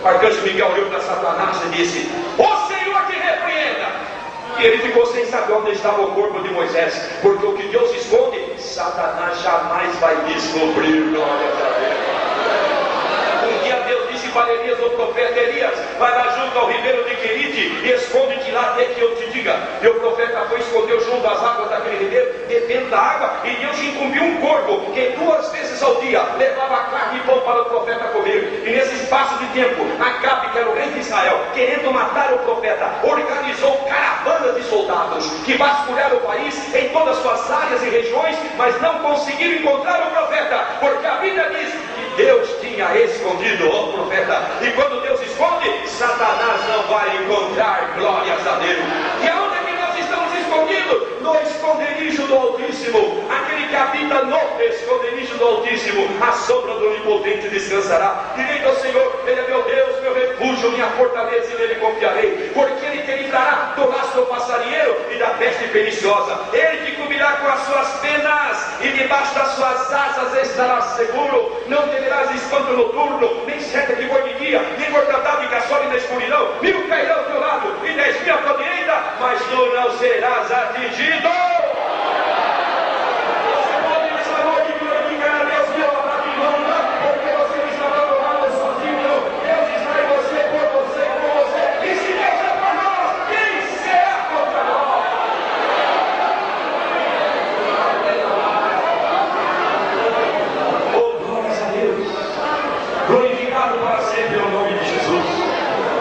O arcanjo Miguel olhou para Satanás e disse: o Senhor te repreenda. E ele ficou sem saber onde estava o corpo de Moisés, porque o que Deus esconde, Satanás jamais vai descobrir. Glória a Deus. Um dia Deus disse para Elias, o profeta: Elias, vai lá junto ao ribeiro de Querite e esconde-te lá até que eu te diga. E o profeta foi, escondeu junto às águas daquele ribeiro, bebendo da água, e Deus incumbiu um corpo que 2 vezes ao dia levava carne e pão para o profeta comer. E nesse espaço de tempo, Acabe, que era o rei de Israel, querendo matar o profeta, organizou caravanas de soldados que vasculharam o país em todas as suas áreas e regiões, mas não conseguiram encontrar o profeta, porque a Bíblia diz que Deus tinha escondido o profeta. E quando Deus esconde, Satanás não vai encontrar. Glórias a Deus. E aonde é que nós estamos escondidos? No esconderijo do Altíssimo. Aquele que habita no esconderijo do Altíssimo, a sombra do Onipotente descansará. Direi ao Senhor: Ele é meu Deus, meu refúgio, minha fortaleza, e nele confiarei. Porque Ele te livrará do laço do passarinheiro e da peste perniciosa. Ele te cobrirá com as suas penas, e debaixo das suas asas estarás seguro. Não temerás espanto noturno, nem seta que voe de dia, nem mortandade que assole na escuridão. 1000 cairão ao teu lado e 10.000 à tua direita, mas tu não serás atingido.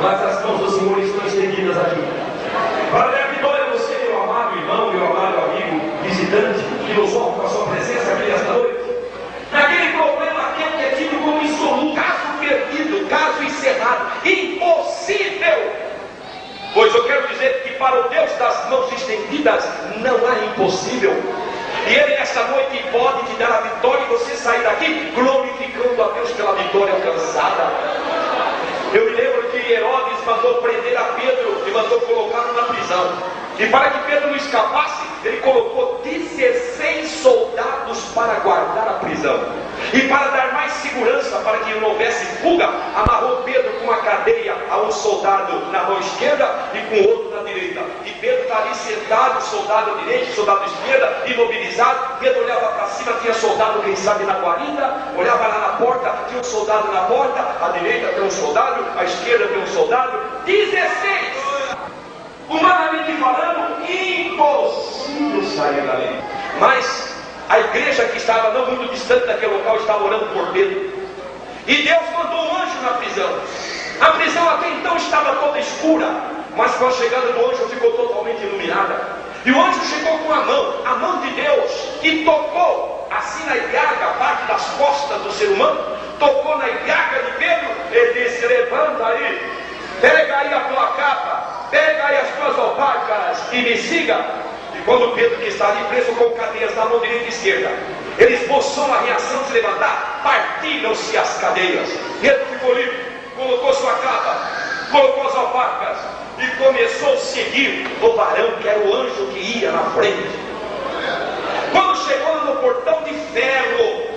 Mas as mãos do Senhor estão estendidas aqui para dar vitória a você, meu amado irmão, meu amado amigo, visitante, que nos honra com a sua presença aqui esta noite. Naquele problema, aquele que é tido como insoluto, caso perdido, caso encerrado, impossível. Pois eu quero dizer que para o Deus das mãos estendidas não há impossível. E Ele nesta noite pode te dar a vitória e você sair daqui glorificando a Deus pela vitória alcançada. Eu me lembro que Herodes mandou prender a Pedro e mandou colocá-lo na prisão. E para que Pedro não escapasse, ele colocou 16 soldados para guardar a prisão. E para dar mais segurança, para que não houvesse fuga, amarrou Pedro com uma cadeia a um soldado na mão esquerda e com outro na direita. E Pedro está ali sentado, soldado à direita, soldado à esquerda, imobilizado. Pedro olhava para cima, tinha soldado, quem sabe, na guarida. Olhava lá na porta, tinha um soldado na porta. À direita tem um soldado, à esquerda tem um soldado. 16! Humanamente falando, impossível sair dali. Mas a igreja que estava não muito distante daquele local estava orando por Pedro. E Deus mandou um anjo na prisão. A prisão até então estava toda escura, mas com a chegada do anjo ficou totalmente iluminada. E o anjo chegou com a mão de Deus, e tocou assim na ilhaga, parte das costas do ser humano, tocou na ilhaga de Pedro e disse: levanta aí, pega aí a tua capa, pega aí as tuas alpacas e me siga. E quando Pedro, que está ali preso com cadeias na mão direita e esquerda, Ele esboçou uma reação de levantar, partiram-se as cadeias. Pedro ficou livre, colocou sua capa, colocou as alparcas e começou a seguir o varão, que era o anjo que ia na frente. Quando chegou no portão de ferro,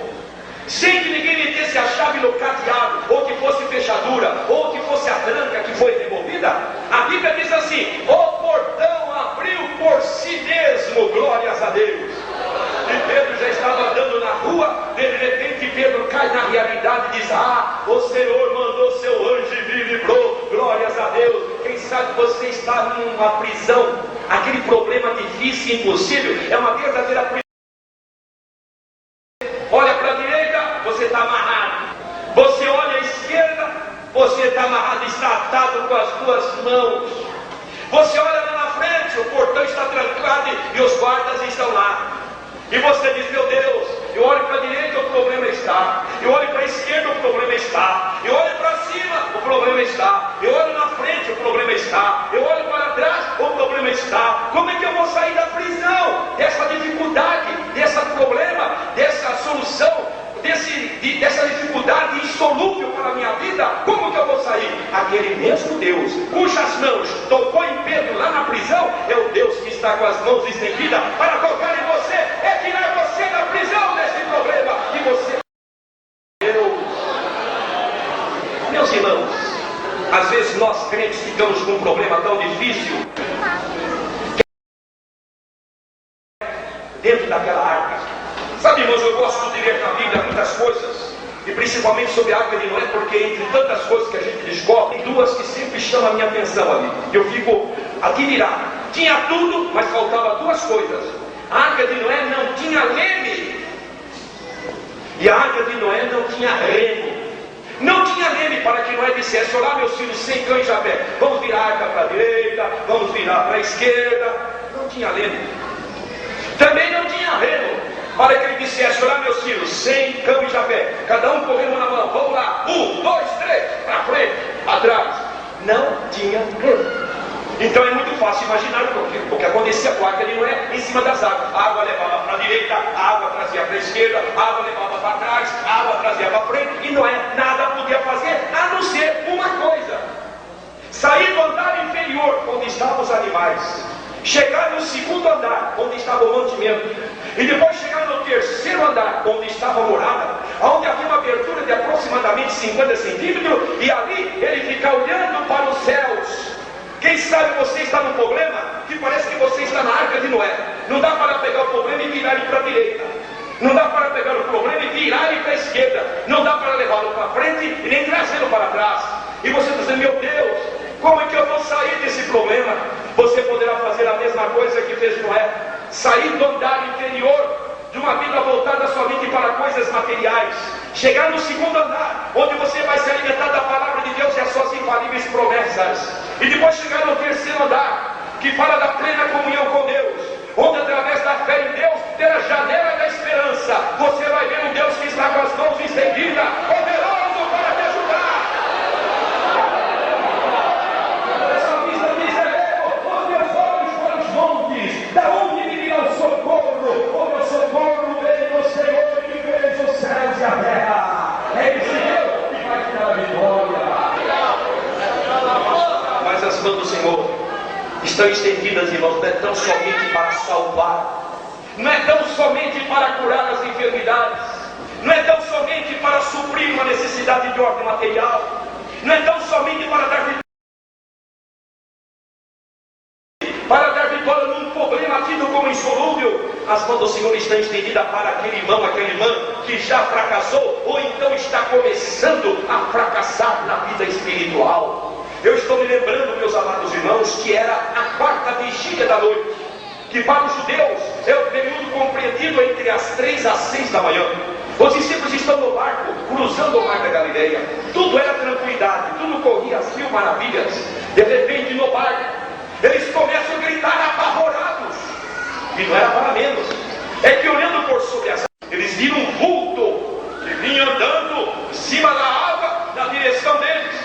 sem que ninguém metesse a chave no cadeado, ou que fosse fechadura, ou que fosse a tranca que foi removida, a Bíblia diz assim: o portão abriu por si mesmo, glórias a Deus. E Pedro já estava andando na rua, de repente Pedro cai na realidade e diz: ah, o Senhor mandou seu anjo e me livrou, glórias a Deus. Quem sabe você está numa prisão, aquele problema difícil e impossível, é uma verdadeira prisão. Olha para a direita, você está amarrado. Você olha à esquerda, você está amarrado, está atado com as duas mãos. Você olha lá na frente, o portão está trancado e os guardas estão lá. E você diz: meu Deus, eu olho para a direita, o problema está. Eu olho para a esquerda, o problema está. Eu olho para cima, o problema está. Eu olho na frente, o problema está. Eu olho para trás, o problema está. Como é que eu vou sair da prisão? Dessa dificuldade, desse problema, dessa solução, dessa dificuldade insolúvel para a minha vida? Como que eu vou sair? Aquele mesmo Deus, cujas mãos tocou em Pedro lá na prisão, é o Deus que está com as mãos estendidas para tocar em você, é tirar você da prisão desse problema. E você, meus irmãos, às vezes nós crentes ficamos com um problema tão difícil dentro daquela arca. Sabe, irmãos, eu gosto de ler na Bíblia muitas coisas, e principalmente sobre a arca de Noé, porque entre tantas coisas que a gente descobre, tem duas que sempre chamam a minha atenção ali. Eu fico admirado. Tinha tudo, mas faltava duas coisas. A arca de Noé não tinha leme, e a arca de Noé não tinha remo. Não tinha leme para que Noé dissesse: olá, meus filhos, sem cão e chapéu, vamos virar a arca para a direita, vamos virar para a esquerda. Não tinha leme. Também não tinha remo para que ele dissesse: olá, meus filhos, sem cão e chapéu, cada um correndo na mão, vamos lá, 1, 2, 3, para frente, atrás. Não tinha remo. Então é muito fácil imaginar o que acontecia com a arca de Noé em cima das águas. A água levava para a direita, a água trazia para a esquerda, a água levava para trás, a água trazia para frente, e Noé nada podia fazer a não ser uma coisa: sair do andar inferior, onde estavam os animais, chegar no segundo andar, onde estava o mantimento, e depois chegar no terceiro andar, onde estava a morada, onde havia uma abertura de aproximadamente 50 centímetros, e ali ele fica olhando para os céus. Quem sabe você está num problema que parece que você está na arca de Noé. Não dá para pegar o problema e virar ele para a direita. Não dá para pegar o problema e virar ele para a esquerda. Não dá para levá-lo para frente e nem trazê-lo para trás. E você está dizendo: meu Deus, como é que eu vou sair desse problema? Você poderá fazer a mesma coisa que fez Noé: sair do andar inferior de uma vida voltada somente para coisas materiais, chegar no segundo andar, onde você vai se alimentar da palavra de Deus e as suas infalíveis promessas, e depois chegar no terceiro andar, que fala da plena comunhão com Deus, onde através da fé em Deus, pela janela da esperança, você vai ver um Deus que está com as mãos estendidas, poderoso para te ajudar. Da onde me virá o socorro? O meu socorro vem do Senhor que fez os céus e a terra. É esse Deus que vai te dar a vitória. Mas as mãos do Senhor estão estendidas, irmãos, não é tão somente para salvar, não é tão somente para curar as enfermidades, não é tão somente para suprir uma necessidade de ordem material, não é tão somente para dar vitória num problema tido como insolúvel. As mãos do Senhor estão estendidas para aquele irmão, aquela irmã que já fracassou ou então está começando a fracassar na vida espiritual. Eu estou me lembrando, meus amados irmãos, que era a quarta vigília da noite, que para os judeus é o período compreendido entre as 3 às 6 da manhã. Os discípulos estão no barco, cruzando o mar da Galileia. Tudo era tranquilidade, tudo corria às mil maravilhas. De repente, no barco, eles começam a gritar apavorados. E não era para menos. É que olhando por sobre as águas, eles viram um vulto que vinha andando em cima da água, na direção deles.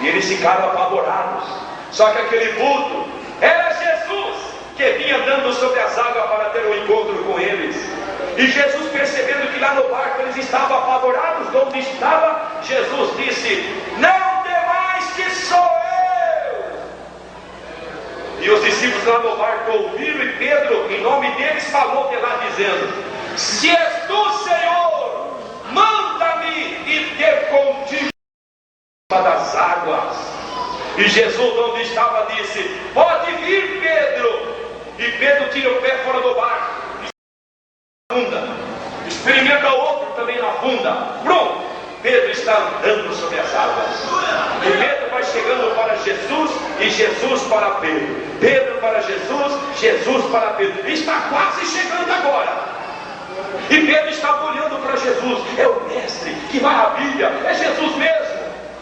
E eles ficaram apavorados. Só que aquele vulto era Jesus, que vinha andando sobre as águas para ter um encontro com eles. E Jesus, percebendo que para Jesus, Jesus para Pedro. Está quase chegando agora. E Pedro estava olhando para Jesus. É o mestre, que maravilha, é Jesus mesmo.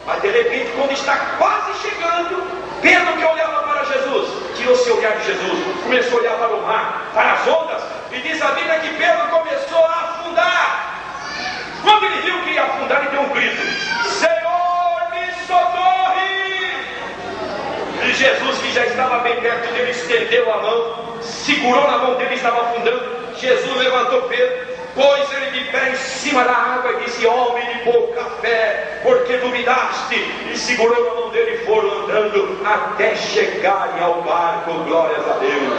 Mas de repente, quando está quase chegando, Pedro, que olhava para Jesus, tirou seu olhar de Jesus, começou a olhar para o mar, para as ondas, e diz a Bíblia que Pedro começou a afundar. Quando ele viu que ia afundar, ele deu um grito: Senhor, me socorre! E Jesus, que já estava bem perto dele, estendeu a mão, segurou na mão dele, estava afundando. Jesus levantou Pedro, pôs ele de pé em cima da água e disse: homem de pouca fé, porque duvidaste? E segurou na mão dele e foram andando até chegarem ao barco. Glórias a Deus.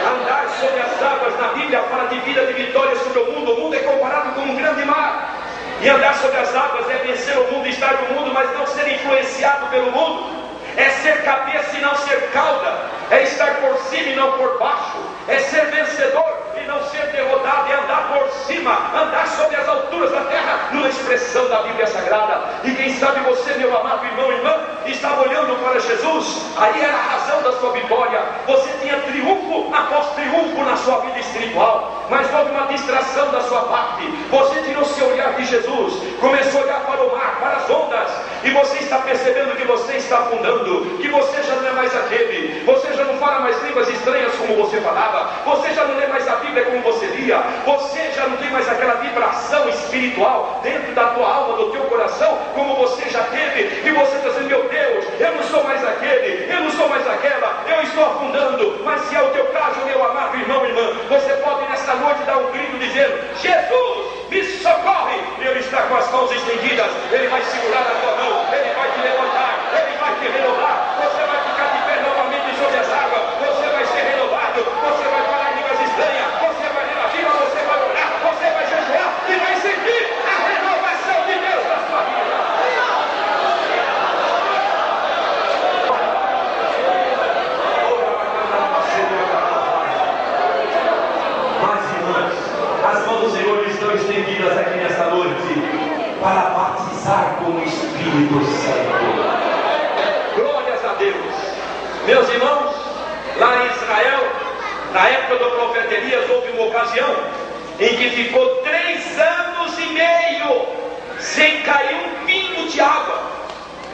Andar sobre as águas na Bíblia fala de vida, de vitória sobre o mundo. O mundo é comparado com um grande mar. E andar sobre as águas é vencer o mundo, estar no mundo, mas não ser influenciado pelo mundo. É ser cabeça e não ser cauda. É estar por cima e não por baixo. É ser vencedor e não ser derrotado. É andar por cima, andar sobre as alturas da terra, numa expressão da Bíblia Sagrada. E quem sabe você, meu amado irmão e irmã, estava olhando para Jesus. Aí era a razão da sua vitória. Você tinha triunfo após triunfo na sua vida espiritual, mas houve uma distração da sua parte. Você tirou seu olhar de Jesus, começou a olhar para o mar, para as ondas, e você está percebendo que você está afundando, que você já não é mais aquele, você já não fala mais línguas estranhas como você falava, você já não lê mais a Bíblia como você lia, você já não tem mais aquela vibração espiritual dentro da tua alma, do teu coração, como você já teve, e você está dizendo: meu Deus, eu não sou mais aquele, eu não sou mais aquela, eu estou afundando. Mas se é o teu caso, meu amado irmão e irmã, você pode nesta noite dar um grito dizendo: Jesus, me socorre! Ele está com as mãos estendidas, Ele vai segurar a tua mão, Ele vai te levantar, Ele vai te renovar, você vai ficar de pé novamente sobre as águas, você vai ser renovado, você vai falar em línguas estranhas, você vai ler a Bíblia, você vai orar, você vai jejuar e vai sentir a renovação de Deus na sua vida. Mas irmãos, as mãos do Senhor estão estendidas aqui nesta noite para batizar com o Espírito Santo. Glórias a Deus. Meus irmãos, lá em Israel, na época do profeta Elias, houve uma ocasião em que ficou 3 anos e meio sem cair um pingo de água.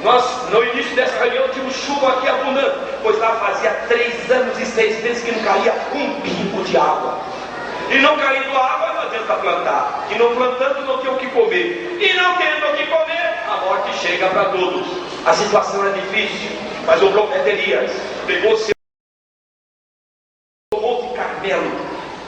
Nós, no início dessa reunião, tínhamos chuva aqui abundante, pois lá fazia 3 anos e 6 meses que não caía um pingo de água. E não caindo água, não adianta plantar. E não plantando, não tem o que comer. E não tendo o que comer, a morte chega para todos. A situação é difícil, mas o profeta Elias pegou seu Monte Carmelo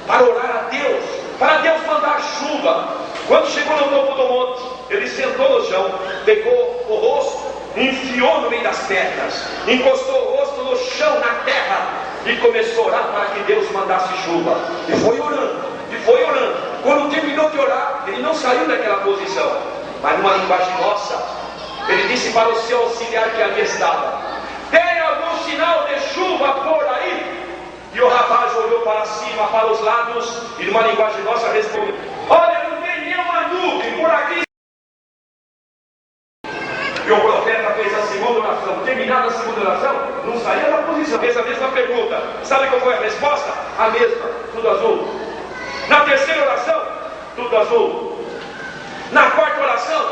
para orar a Deus, para Deus mandar chuva. Quando chegou no topo do monte, ele sentou no chão, pegou o rosto, enfiou no meio das pedras, encostou o rosto no chão, na terra, e começou a orar para que Deus mandasse chuva. E foi orando, e foi orando. Quando terminou de orar, ele não saiu daquela posição, mas numa linguagem nossa, ele disse para o seu auxiliar que ali estava: tem algum sinal de chuva por aí? E o rapaz olhou para cima, para os lados, e numa linguagem nossa respondeu: olha, não tem nenhuma nuvem por aqui. E o profeta fez a segunda oração. Terminada a segunda oração, não saía da posição, fez a mesma pergunta. Sabe qual foi a resposta? A mesma, tudo azul. Na terceira oração, tudo azul. Na quarta oração,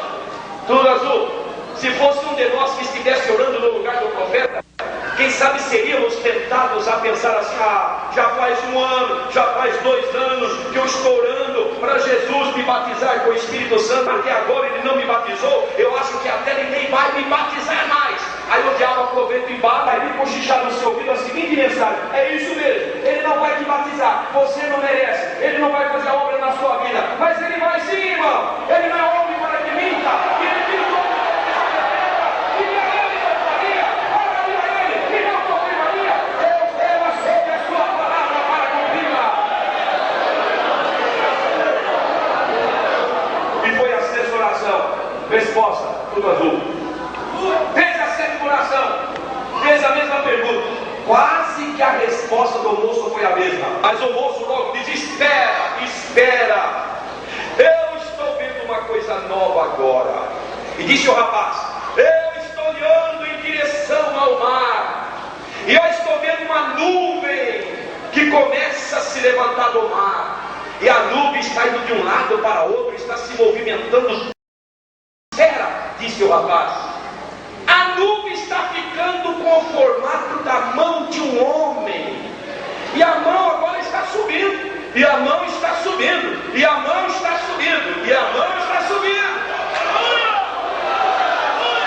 tudo azul. Se fosse um de nós que estivesse orando no lugar do profeta, quem sabe seríamos tentados a pensar assim: ah, já faz 1 ano, já faz 2 anos que eu estou orando para Jesus me batizar com o Espírito Santo, até agora ele não me batizou, eu acho que até ninguém vai me batizar mais. Aí o diabo aproveita e bate, aí vem cochichar no seu ouvido a seguinte mensagem: é isso mesmo, ele não vai te batizar, você não merece, ele não vai fazer a obra na sua vida. Mas ele vai sim, irmão, ele não é homem para que minta, e ele tem o nome e ele não faria, oraria a ele, e não confirmaria. Deus dela sobre a sua palavra para cumpri-la. E foi a sexta oração, resposta, tudo azul. Fez a sétima oração, fez a mesma pergunta. Quase que a resposta do moço foi a mesma, mas o moço logo diz: espera, espera, eu estou vendo uma coisa nova agora. E disse o rapaz: eu estou olhando em direção ao mar, e eu estou vendo uma nuvem que começa a se levantar do mar, e a nuvem está indo de um lado para outro, está se movimentando. Espera, disse o rapaz, a nuvem está ficando com o formato da mão de um homem, e a mão agora está subindo, e a mão está subindo, e a mão está subindo, e a mão está subindo.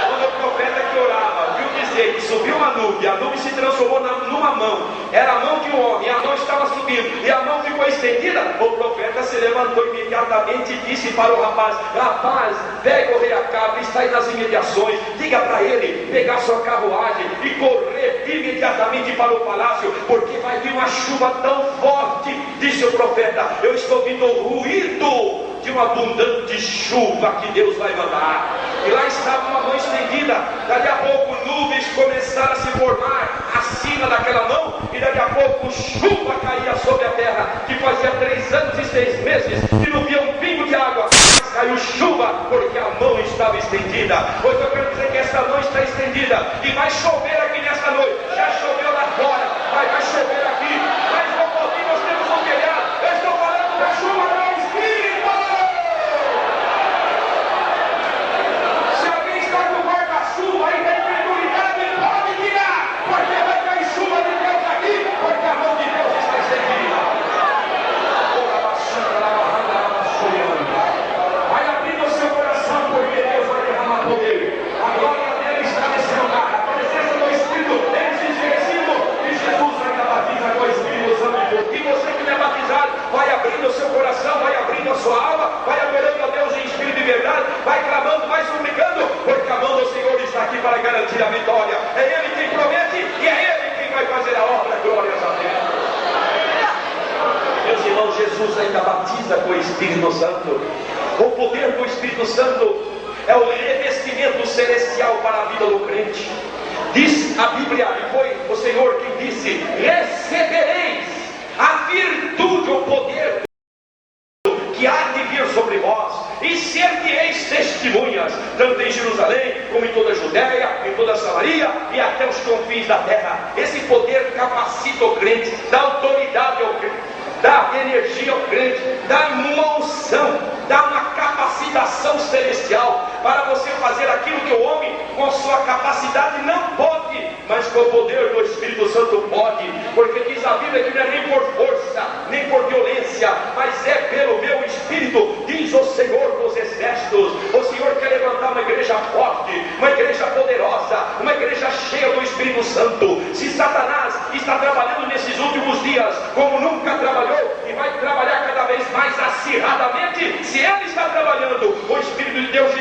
Quando o profeta que orava viu dizer que subiu uma nuvem, a nuvem se transformou numa mão, era a mão de um homem, a mão estava subindo, e a mão ficou estendida, o profeta se levantou imediatamente e disse para o rapaz: rapaz, pega o rei Acabe, está aí nas imediações, diga para ele pegar sua carruagem e correr imediatamente para o palácio, porque vai vir uma chuva tão forte. Disse o profeta: eu estou ouvindo o ruído de uma abundante chuva que Deus vai mandar. E lá estava uma mão estendida, daqui a pouco nuvens começaram a se formar acima daquela mão, e daqui a pouco chuva caía sobre a terra, que fazia 3 anos e 6 meses que não via um pingo de água, mas caiu chuva, porque a mão estava estendida. Pois eu quero dizer que essa mão está estendida, e vai chover aqui nesta noite, já choveu lá fora, vai chover aqui, mas no pouquinho nós temos um telhado. Eu estou falando da chuva do Espírito. Se alguém está com guarda-chuva e tem incredulidade, pode tirar, porque vai cair chuva de Deus aqui, porque a mão de Deus está estendida. Vai abrindo o seu coração, porque Deus vai derramar poder. A glória dele está nesse lugar, a presença do Espírito, eles esquecido, e Jesus ainda batiza com o Espírito Santo. E você que não é batizado, vai abrindo o seu coração, vai abrindo a sua alma, vai adorando a Deus em espírito e verdade, vai clamando, vai suplicando, porque a mão do Senhor está aqui para garantir a vitória. É Ele quem promete e é Ele quem vai fazer a obra. Glórias a Deus. Meus irmãos, Jesus ainda batiza com o Espírito Santo. O poder do Espírito Santo é o revestimento celestial para a vida do crente. Diz a Bíblia, e foi o Senhor quem disse: recebereis a virtude, o poder que há de vir sobre vós, e ser-me-eis testemunhas, tanto em Jerusalém, como em toda a Judéia, em toda a Samaria, e até os confins da terra. Esse poder capacita o crente, dá autoridade ao crente, dá energia ao crente, dá uma unção, dá uma capacitação celestial, para você fazer aquilo que o homem, com sua capacidade, não pode, mas com o poder do Espírito Santo pode, porque diz a Bíblia que não é nem por força, nem por violência, mas é pelo meu Espírito, diz o Senhor dos Exércitos. O Senhor quer levantar uma igreja forte, uma igreja poderosa, uma igreja cheia do Espírito Santo. Se Satanás está trabalhando nesses últimos dias como nunca trabalhou, e vai trabalhar cada vez mais acirradamente, se ele está trabalhando, o Espírito de Deus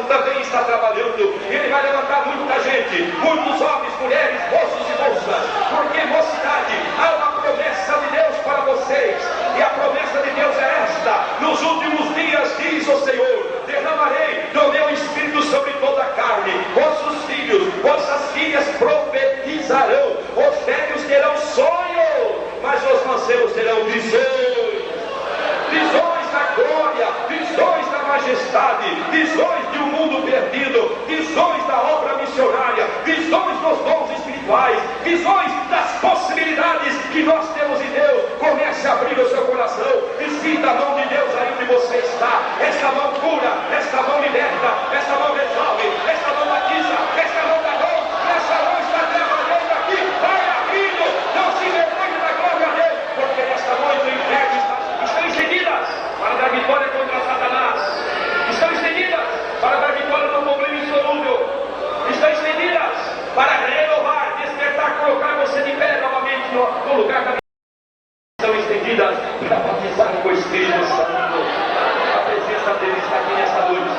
também está trabalhando. Ele vai levantar muita gente, muitos homens, mulheres, moços e moças, porque mocidade, há uma promessa de Deus para vocês, e a promessa de Deus é esta: nos últimos dias, diz o Senhor, derramarei do meu Espírito sobre toda a carne, vossos filhos, vossas filhas profetizarão, os velhos terão sonhos, mas os mancebos terão visões, visões da glória, visões da majestade, visões de um mundo perdido, visões da obra missionária, visões dos dons espirituais, visões das possibilidades que nós temos em Deus. Comece a abrir o seu coração e sinta a mão de Deus aí onde você está. Esta mão cura, esta mão liberta, esta mão resolve, esta mão batiza, esta mão dá dom, esta mão está trabalhando aqui. Vai abrindo, não se envergonhe da glória dele, porque nesta noite o inferno estão estendidas para dar vitória contra Satanás, estão estendidas para dar vitória no problema insolúvel, estão estendidas para renovar, despertar, colocar você de pé novamente no lugar da vida. Estão estendidas para batizar com o Espírito Santo. A presença dele está aqui nesta noite.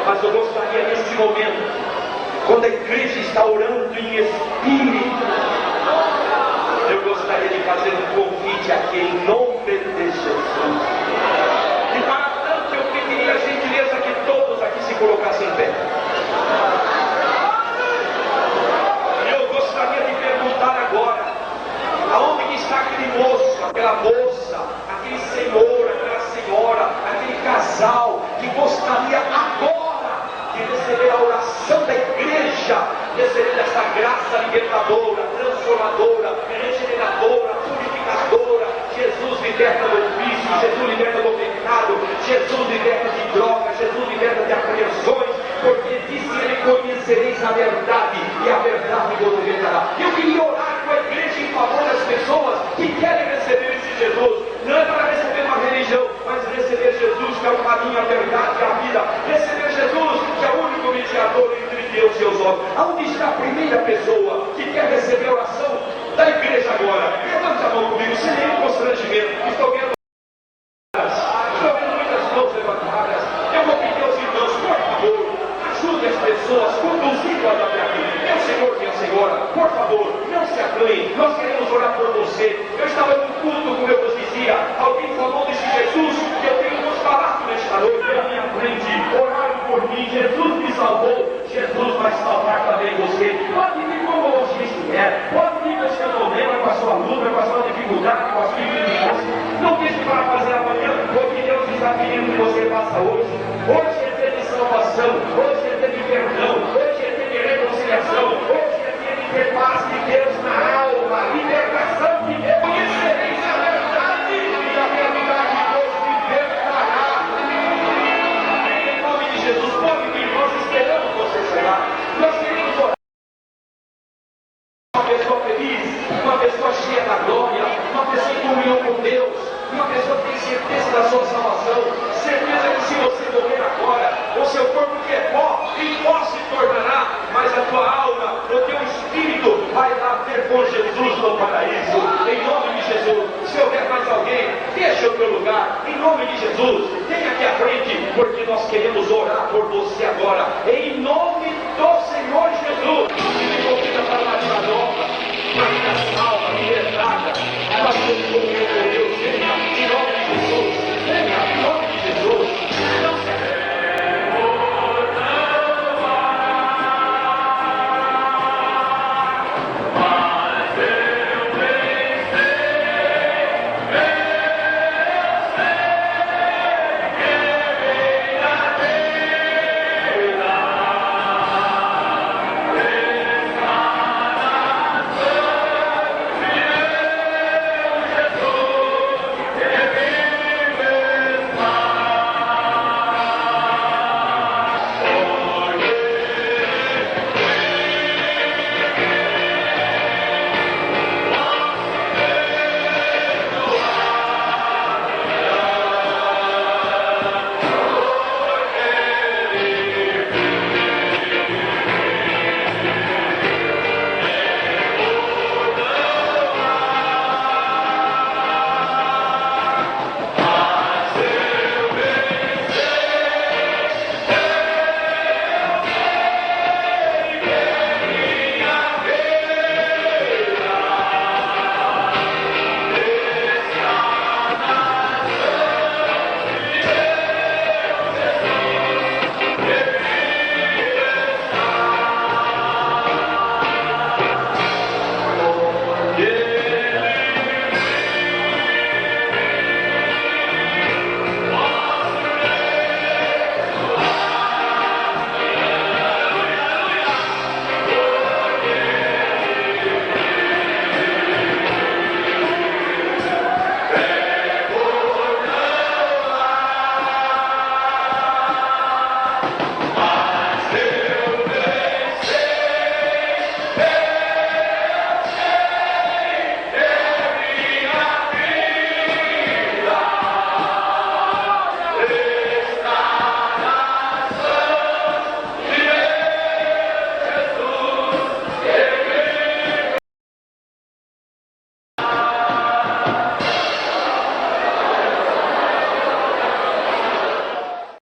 Mas eu gostaria neste momento, quando a igreja está orando em Espírito, eu gostaria de fazer um convite aqui em nome de Jesus. E para tanto eu pediria a gentileza que todos aqui se colocassem em pé. E eu gostaria de perguntar agora: aonde que está aquele moço, aquela moça, aquele senhor, aquela senhora, aquele casal que gostaria agora de receber a oração da igreja, receber essa graça libertadora, transformadora, regeneradora, purificadora, você. Eu estava num culto, como eu vos dizia, alguém falou desse Jesus que eu tenho nos falado nesta noite. Na minha frente, oraram por mim, Jesus me salvou, Jesus vai salvar também você. Pode vir como você estiver, pode vir com o seu problema, com a sua luta, com a sua dificuldade, com a sua indignação. Não deixe para fazer amanhã o que Deus está pedindo que você faça hoje. Hoje é dia de salvação, hoje é dia de perdão, hoje é dia de reconciliação, hoje é dia de ter paz de Deus na alma, libertação de Deus, conhecereis a verdade e a verdade vos libertará. Em nome de Jesus, pode vir, nós esperamos você chegar. Nós queremos orar. Uma pessoa feliz, uma pessoa cheia da glória, uma pessoa em comunhão com Deus, uma pessoa que tem certeza da sua salvação, certeza que se você morrer agora, o seu corpo que é pó, em pó se tornará, mas a tua alma, o teu espírito vai lá ter com Jesus no paraíso. Em nome de Jesus, se houver mais alguém, deixa o teu lugar, em nome de Jesus, venha aqui à frente, porque nós queremos orar por você agora, em nome do